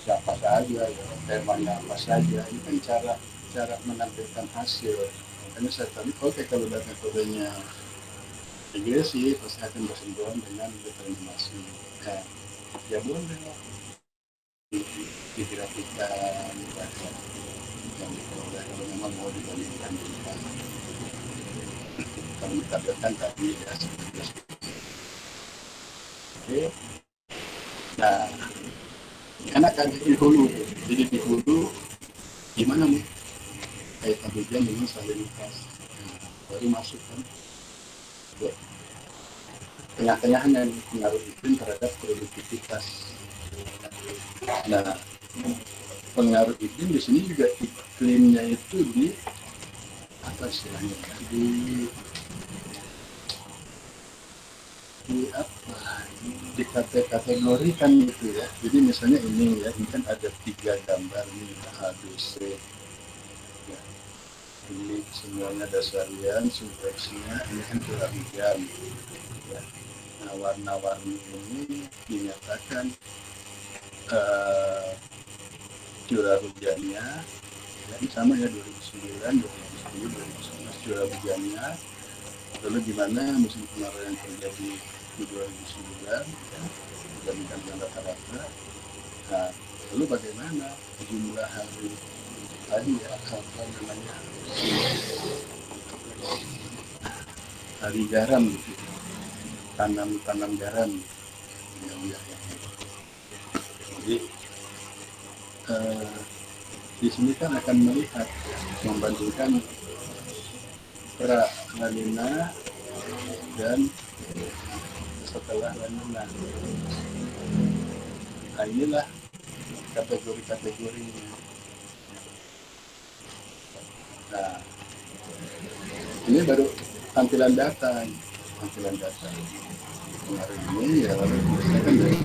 siapa saja ya, temanya apa saja, ini kan cara menampilkan hasil. Makanya saya tadi oke, kalau dari metodenya regresi pasti akan bersentuhan dengan determinasi. Nah, ya boleh digrafikan yang diperoleh kalau memang mau dibandingkan dengan kalau ditampilkan tadi ya seperti itu. Oke. Nah, karena kan di hulu, jadi di hulu gimana nih kaitan hujan dengan salinitas, baru masuk kan tengah-tengah yang pengaruh iklim terhadap produktivitas. Nah, pengaruh iklim di sini juga iklimnya itu di apa istilahnya, di apa, dikategorikan gitu ya. Jadi misalnya ini ya, ini kan ada 3 gambar nih, A, B, C ya. Ini semuanya dasarian, subveksinya ini kan curah hujan ya. Nah, warna-warni ini dinyatakan curah hujannya ya, ini sama ya 2009, 2010, 2011 curah hujannya. Lalu gimana musim kemarau yang terjadi di 2009 ya, dibandingkan dengan rata-rata. Nah, lalu bagaimana jumlah hari tadi ya, apa namanya, hari garam gitu, tanam garam ya, ya. Jadi di sini kan akan melihat membandingkan pra La Nina dan setelah La Nina. Nah, inilah kategori-kategorinya. Nah, ini baru tampilan data. Kemarin ini ya, lalu biasanya kan dari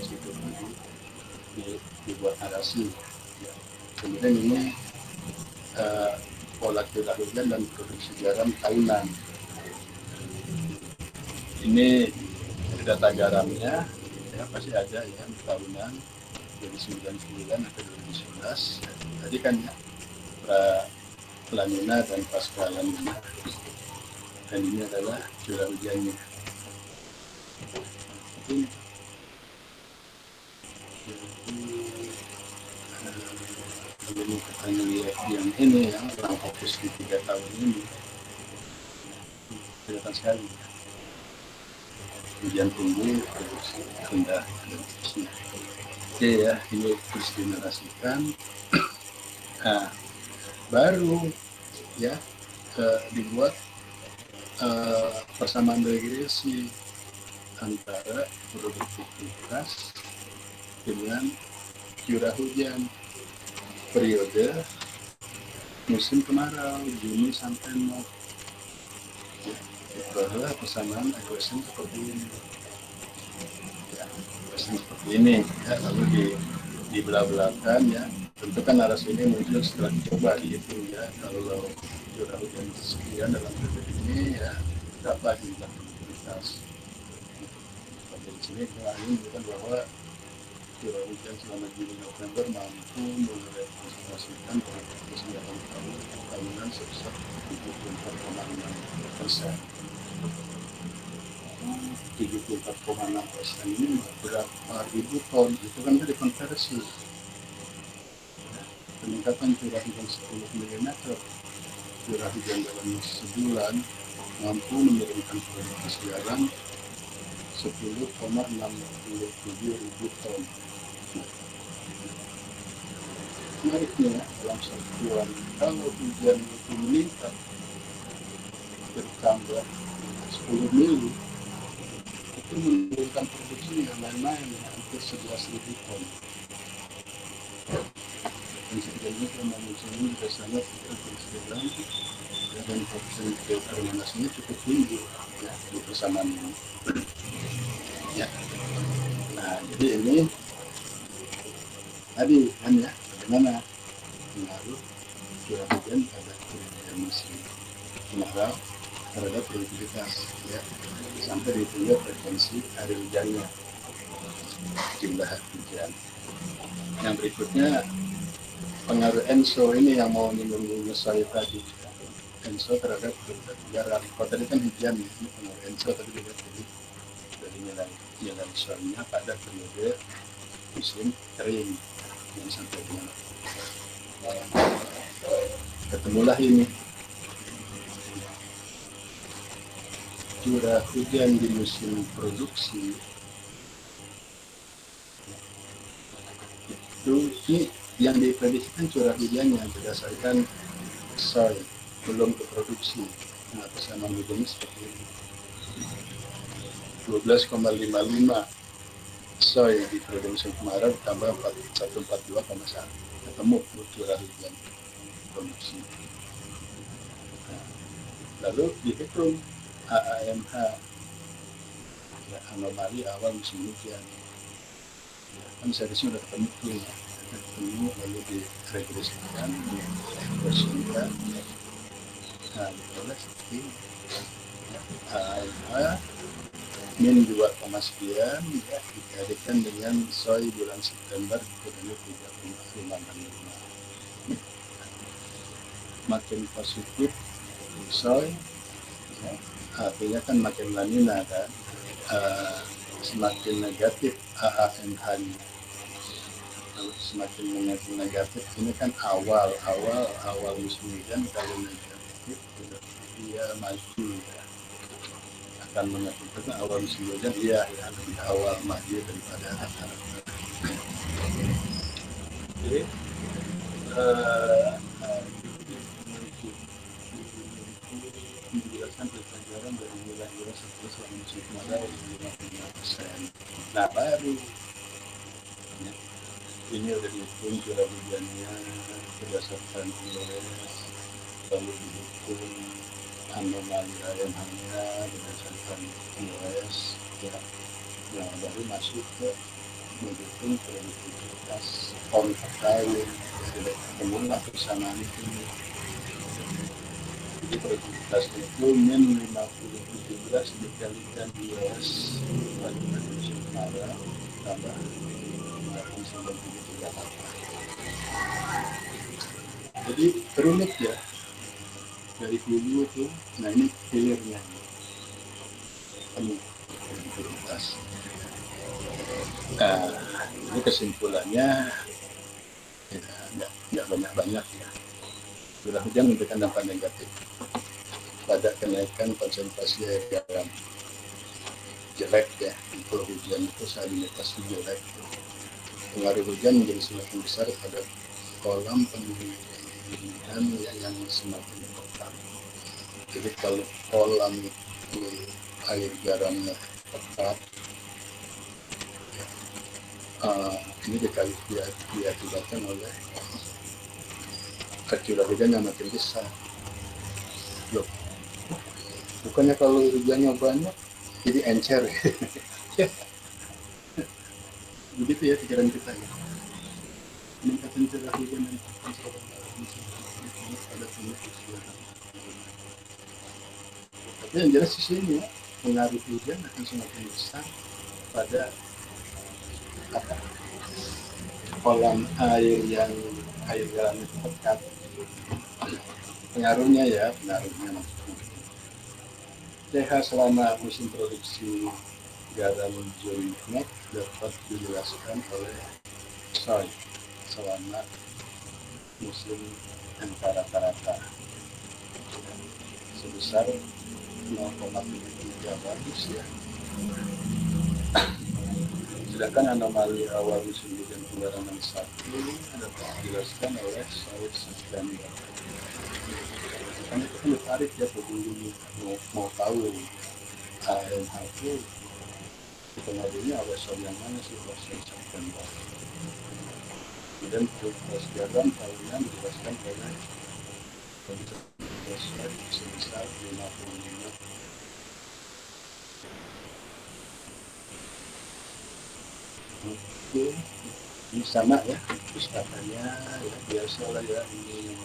situ dibuat narasi. Ya. Kemudian ini pola curah hujan dan produksi garam tahunan. Ini data garamnya ya pasti ada ya tahunan 2009 atau 2011. Tadi kan ya pra La Nina dan pasca La Nina. Dan ini adalah curah hujannya. Ini kalau kita lihat yang ini ya, orang fokus di 3 tahun ini kelihatan sekali hujan tinggi, produksi rendah dan seterusnya. Oke ya, ini terus dinarasikan. Nah, baru ya dibuat persamaan regresi antara produktivitas dengan curah hujan periode musim kemarau Juni sampai Maret. Ya, bahwa persamaan equation seperti ini. Ya, equation seperti ini. Ya, lalu dibelah-belahkan ya. Tentu kan narasi ini muncul setelah dicoba dihitung ya. Kalau curah hujan sekian dalam periode ini ya berapa jumlah produktivitas. Di sini kemarin menunjukkan bahwa curah hujan selama Juli November mampu merepresentasikan produktivitas 9 tahun tahunan sebesar 74,6%. 74,6% ini berapa ribu ton? Itu kan dari konversi. Peningkatan curah hujan 10 mm, curah hujan dalam sebulan mampu menurunkan produktivitas garam 10,67 ribu ton. Menariknya dalam satuan kalau hujan itu meningkat bertambah 10 mili itu menurunkan produksi yang lain-lain hampir 11.000 ton. Dan sebenarnya kalau musim ini biasanya kita berselang dan produksi karbonisasi cukup tinggi ya di persamaan ini. Ya. Nah, jadi ini tadi kan ya bagaimana pengaruh curah hujan pada curah musim kemarau terhadap produktivitas ya sampai dihitung frekuensi hari hujannya, jumlah hujan. Yang berikutnya pengaruh ENSO ini yang mau menyinggung saya tadi. ENSO terhadap garam. Kalau tadi kan hujan, ini pengaruh ENSO tadi juga dari nilai soalnya pada periode musim kering yang sampai dengan ketemulah ini curah hujan di musim produksi itu yang diprediksikan curah hujannya berdasarkan soil belum ke produksi. Nah, persamaan hujannya seperti ini 12,55 soil di periode musim kemarau ditambah 142,1 ketemu curah hujan produksi. Nah, lalu dihitung AAMH ya, anomali awal musim hujan ya, kan seharusnya sudah ketemu tuh ya. Ketemu lalu diregresikan diversikan ya. Nah diteroleh seperti AAMH min 2, ya dikalikan dengan soi bulan September kurangnya 3,55. Makin positif soi, ya, artinya kan makin lanina kan, semakin negatif AAMH-nya. Kalau semakin negatif ini kan awal musim hujan, kalau negatif dia maju ya, akan mengakibatkan awal musim hujan dia lebih awal maju daripada rata-rata. Jadi menjelaskan pelajaran dari nilai-nilai seperti selama musim kemarau 55%. Nah baru ya, ini udah dihitung curah hujannya berdasarkan IOS, lalu dihitung anomali AMH-nya berdasarkan IOS, ya. Nah baru masuk ke menghitung produktivitas ton per tahun. Sudah ketemulah persamaan itu. Jadi produktivitas itu min 5017 dikalikan IOS pada musim kemarau tambah 93. Jadi rumit ya dari hulu itu. Nah ini hilirnya penuh produktivitas. Nah ini kesimpulannya ya, nggak banyak-banyak ya. Curah hujan memberikan dampak negatif pada kenaikan konsentrasi air garam jelek ya. Kalau hujan itu salinitasnya jelek, pengaruh hujan menjadi semakin besar pada kolam pemilihan yang semakin pekat. Jadi kalau kolam itu air garamnya pekat, ini diakibatkan oleh curah hujan yang makin besar. Loh, bukannya kalau hujannya banyak jadi encer ya. Begitu ya pikiran kita ya. Peningkatan curah hujan dan pada tapi yang jelas di sini ya, pengaruh hujan akan semakin besar pada apa, kolam air yang air garamnya pekat. Pengaruhnya pH selama musim produksi garam Jolinek dapat dijelaskan oleh soy selama musim MK rata-rata sebesar 0,73 bagus ya. Sedangkan anomali awal musim hujan pengaraman 1 dapat dijelaskan oleh soy September. Karena itu kan tertarik ya peduli mau tahu AMH itu pengaruhnya oleh soy yang mana sih, soy September. Kemudian produktivitas garam tahunan dijelaskan oleh produktivitas soy sebesar 55. Oke, ini sama ya, terus katanya ya biasalah ya, ini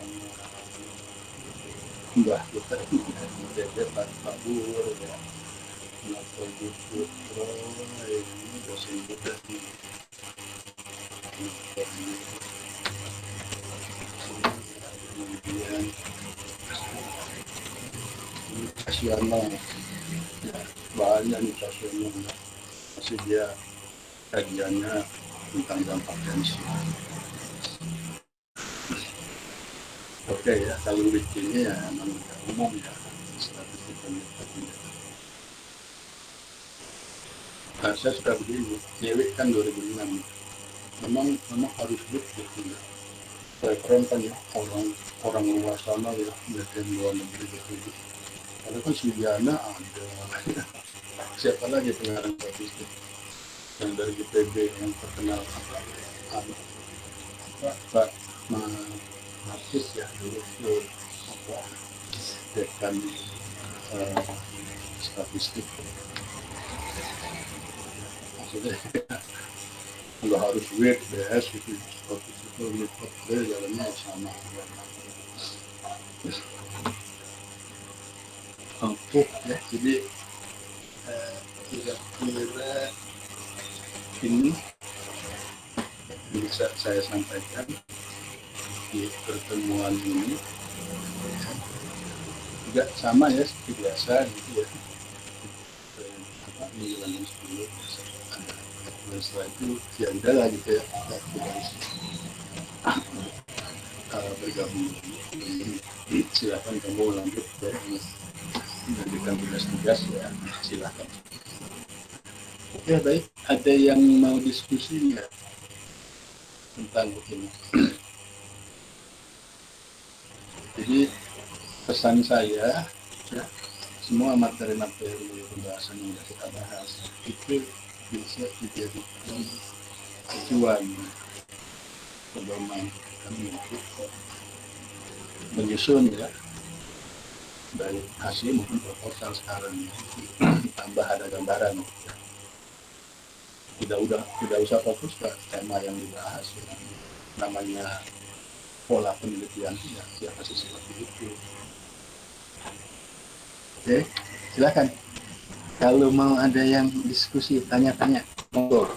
mbah kita dede Pak Bur ya, Novel Putro ini dosen kita di kemudian Kasyana ya, banyak nih Kasyana masih dia kajiannya tentang dampak tensi. Oke ya, kalau bikinnya ya memang umum ya, statistik penelitian. Nah, saya suka begini, Newik kan 2006, memang harus gitu ya. Saya keren kan ya, orang luar sana ya, dari luar negeri gitu. Karena kan Sudiana ada, siapa lagi pengarang statistik yang dari IPB yang terkenal Pak Martis ya dulu itu dekan statistik. Maksudnya nggak harus weight BS gitu, statistik itu lipat deh jalannya sama. Oke ya, jadi kira-kira ini bisa saya sampaikan di pertemuan ini juga sama ya seperti biasa gitu ya, menjelang 10 ada, dan setelah itu ya udah lah gitu ya, bergabung. Silakan kamu lanjut ya, melanjutkan tugas-tugas ya, silakan. Oke, baik, ada yang mau diskusi nggak tentang ini? Jadi pesan saya ya, semua materi-materi pembahasan yang kita bahas itu bisa dijadikan acuan pedoman kami untuk menyusun ya, dari hasil maupun proposal sekarang ya. Tambah ada gambaran ya. Tidak usah fokus ke tema yang dibahas ya. Namanya pola penelitian ya pasti seperti itu. Oke, silakan. Kalau mau ada yang diskusi, tanya-tanya, monggo.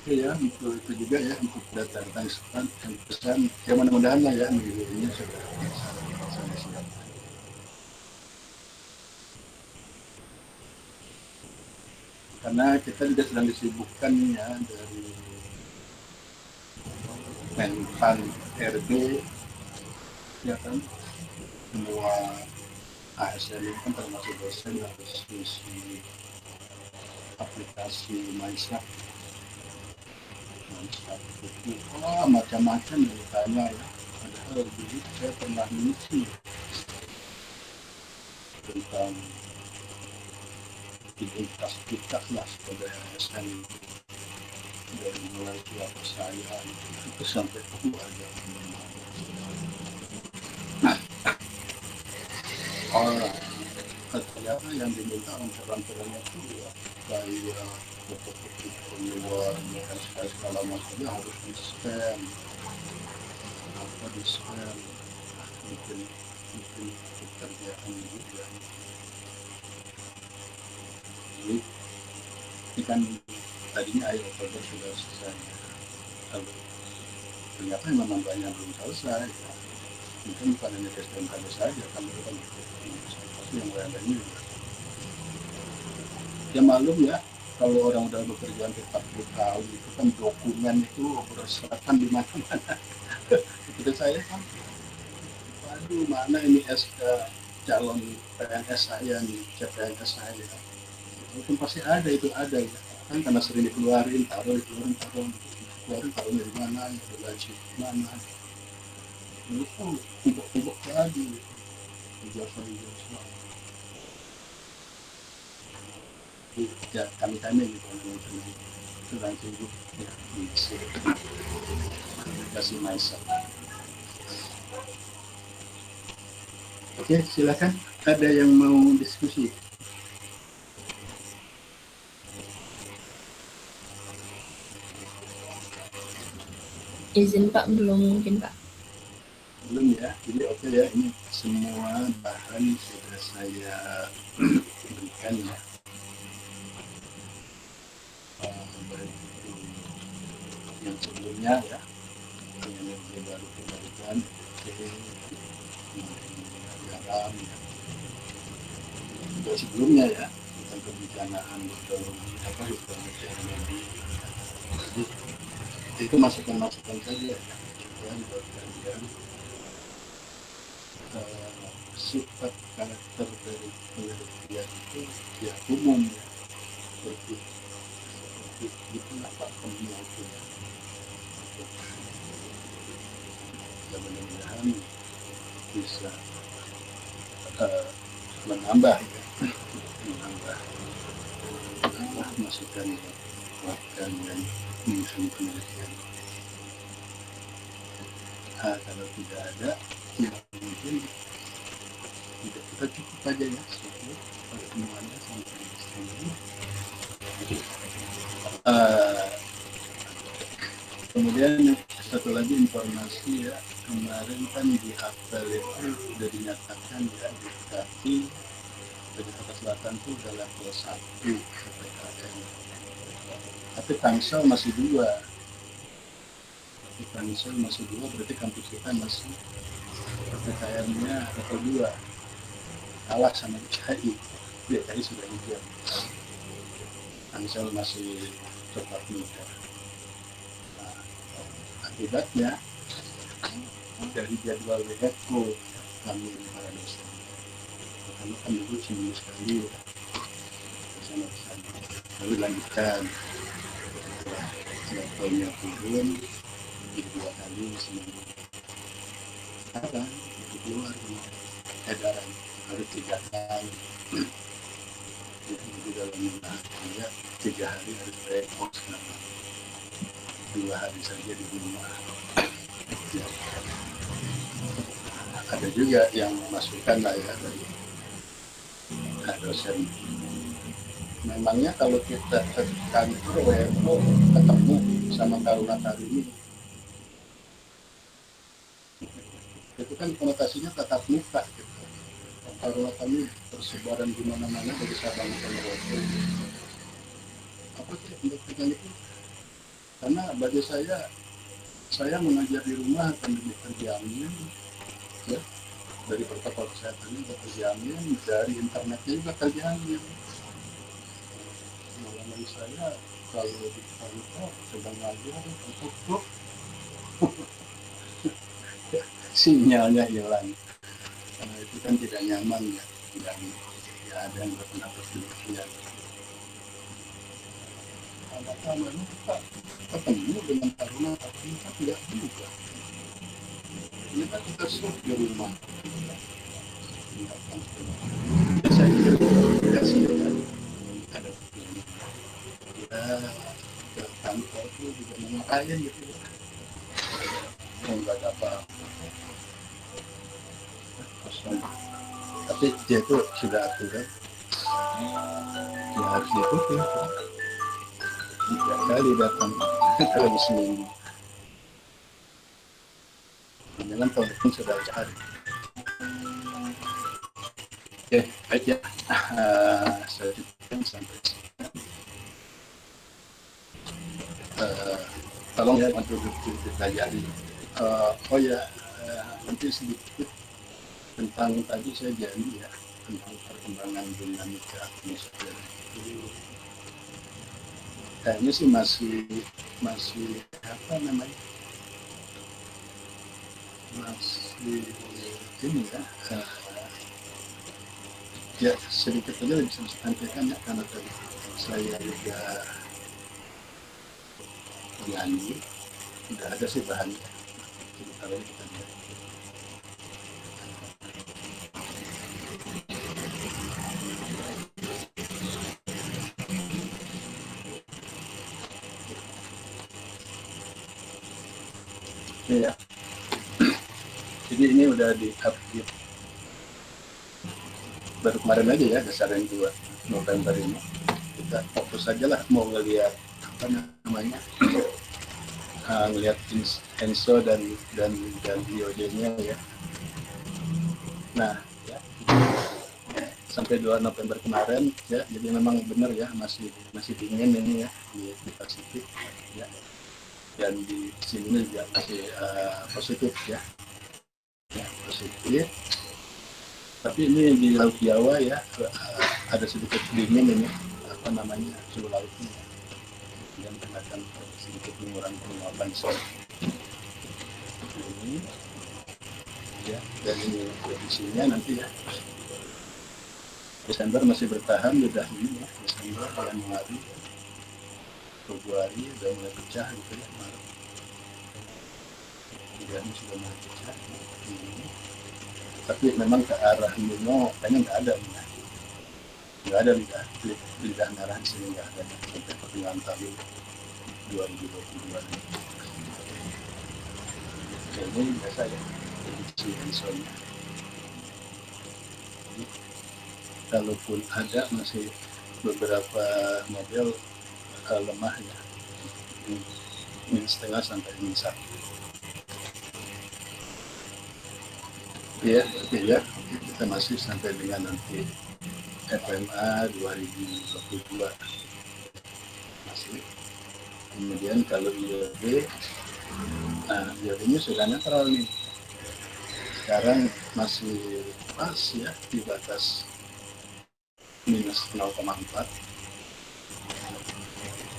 Ya, untuk itu juga ya, untuk data tentang pesan ya, mudah-mudahan lah ya minggu ini sudah bisa siap. Karena kita juga sedang disibukkan ya dari Menpan RB ya kan, semua ASN itu kan termasuk dosen harus isi aplikasi MySnap itu macam-macam yang ditanya ya, padahal dulu saya pernah mengisi tentang identitas lah sebagai ASN dari mulai keluarga saya itu sampai keluarga. Orang ternyata yang diminta peran-perannya itu ya kayak foto-foto keluar dan segala macamnya harus di scan, apa di scan, mungkin pekerjaan juga. Jadi ini kan tadinya akhir Oktober sudah selesai, lalu ternyata memang banyak belum selesai ya. Mungkin bukan hanya STMKD saja, kan itu kan pasti yang lain-lainnya juga. Ya malum ya, kalau orang udah bekerja 40 tahun itu kan dokumen itu berserakan di mana-mana. Seperti saya kan, waduh mana ini SK calon PNS saya nih, CPNS saya. Itu pasti ada, itu ada ya. Kan karena sering dikeluarin, dikeluarin, taruh dari mana, gaji mana. Itu kubuk-kubuk lagi, ijazah. Ya, kami gitu sedang sibuk ya mengisi aplikasi MySap. Oke, silakan. Ada yang mau diskusi? Izin Pak, belum mungkin Pak. Belum ya, jadi oke ya, ini semua bahan sudah saya berikan ya. Baik itu yang sebelumnya ya, energi baru terbarukan, garam ya. Juga sebelumnya ya, tentang kebencanaan apa energi. Jadi itu masukan-masukan saja ya, yang buat kalian. Sifat karakter dari penelitian itu ya umum ya, seperti itulah Pak Pemia itu ya. Ya mudah-mudahan bisa menambah ya, menambah masukan buat kalian menyusun penelitian. Kalau tidak ada, ya mungkin kita cukup aja ya. pertemuannya sampai di sini. Uh, Kemudian satu lagi informasi ya, kemarin kan di apel itu sudah dinyatakan ya Dki dari Jakarta Selatan itu udah level 1 PPKM. Tapi Tangsel masih 2. Tangsel masih 2 berarti kampus kita masih PPKM-nya level 2. Kalah sama DKI. DKI sudah hijau. Tangsel masih coklat muda. Nah, akibatnya dari jadwal WFO kami para dosen, kami kan dulu seminggu sekali ya bersama-sama, lalu lanjutkan setelah levelnya turun di 2 kali seminggu. Sekarang itu keluar edaran harus 3 kali. Jadi dalam dia 3 hari harus repot, 2 hari saja di rumah. Ya. Ada juga yang memasukkan lah ya dari dosen. Memangnya kalau kita ke kantor WFO ketemu sama Taruna Karuni, itu kan konotasinya tatap muka gitu. Taruna kami persebaran di mana-mana dari Sabang sampai Merauke. Apa sih untuk kita itu? Karena bagi saya mengajar di rumah akan lebih terjamin ya, dari protokol kesehatannya terjamin, dari internetnya juga terjamin. Pengalaman saya kalau di kantor sedang ngajar tutup sinyalnya hilang, karena itu kan tidak nyaman ya, dan ya ada yang berpendapat demikian. Karena kita ketemu dengan Taruna tapi kita tidak juga. Ini kan kita suruh di rumah. Biasanya ada kita ke kantor itu juga ngapain gitu, nggak ada apa kosong. Tapi dia itu sudah aturan ya harus diikuti 3 kali datang kalau seminggu. Jangan tahun depan sudah hari. Oke, baik ya. Saya cukupkan sampai sini. Tolong ya untuk dipelajari. Oh ya, nanti sedikit tentang tadi saya janji ya tentang perkembangan dinamika atmosfer. Kayaknya sih masih apa namanya? Masih ini ya. Ya sedikit saja bisa disampaikan ya, karena tadi saya juga nyanyi, tidak ada sih bahannya. Kalau kita lihat. Ya. Jadi ini udah di-update baru kemarin aja ya, dasarnya 2 November ini. Kita fokus aja lah mau ngelihat apa namanya, ngelihat Enso dan IOD-nya ya. Nah, ya, sampai 2 November kemarin ya, jadi memang benar ya, masih dingin ini ya di Pasifik ya, dan di sini juga masih positif ya, positif. Tapi ini di Laut Jawa ya ada sedikit dingin ini apa namanya suhu lautnya yang akan sedikit mengurangi penguapan sol ini ya, dan ini prediksinya nanti ya Desember masih bertahan, sudah ini ya, Desember, Januari, Februari udah mulai pecah gitu ya, Maret ini sudah mulai pecah ini. Tapi memang ke arah Nino kayaknya nggak ada lidah merah di sini, nggak ada sampai pertengahan tahun 2022. Ini biasa ya prediksi Ensonya. kalaupun ada masih beberapa model lemah ya, -1,5 sampai -1. Ya, kita masih sampai dengan nanti FMA 2022 masih. Kemudian kalau IOD, IOD-nya sudah netral nih. Sekarang masih pas ya di batas -0,4.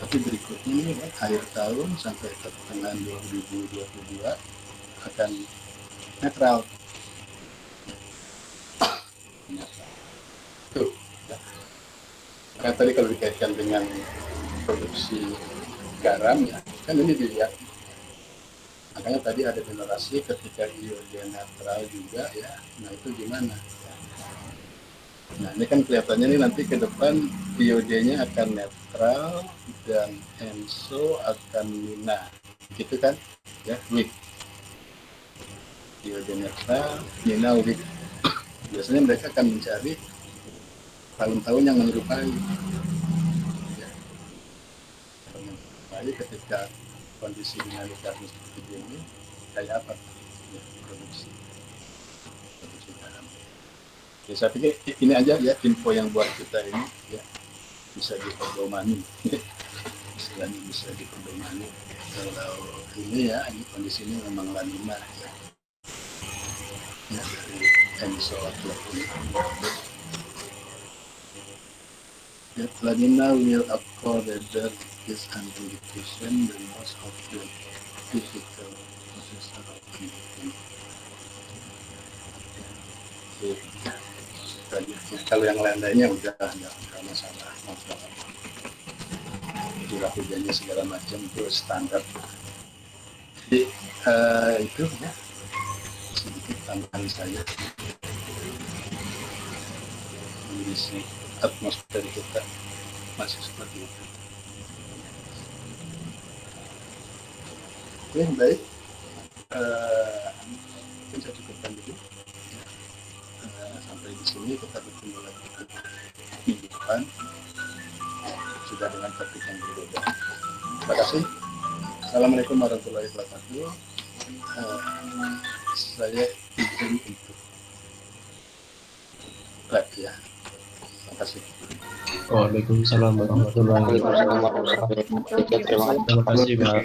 Tapi berikutnya nih akhir tahun sampai pertengahan 2022 akan netral. Tuh. Karena tadi kalau dikaitkan dengan produksi garam ya, kan ini dilihat. Makanya tadi ada generasi ketika IOD netral juga ya, nah itu gimana? Nah ini kan kelihatannya nih nanti ke depan IOD-nya akan netral dan ENSO akan minah, gitu kan? Ya, weak. IOD netral, minah weak. Biasanya mereka akan mencari tahun-tahun yang menyerupai. Ya. Menyerupai ketika kondisi dinamika seperti ini, kayak apa ya, produksi garam. Ya, saya pikir ini aja ya info yang buat kita ini ya bisa dipedomani, istilahnya bisa dipedomani. Kalau ini ya, ini kondisi ini memang lanina ya, dari ENSO atlet ini. That La Nina will occur whether is an indication the most of the physical processor of anything. Kalau yang lain-lainnya udah nggak masalah. Curah hujannya segala macam itu standar. Jadi itu ya sedikit tambahan saya. Kondisi atmosfer kita masih seperti itu. Oke, baik. Mungkin saya cukupkan dulu. Sampai di sini kita bertemu lagi minggu depan sudah dengan topik yang berbeda. Terima kasih. Assalamualaikum warahmatullahi wabarakatuh. Saya izin untuk live ya. Terima kasih. Waalaikumsalam warahmatullahi wabarakatuh. Terima kasih, Pak.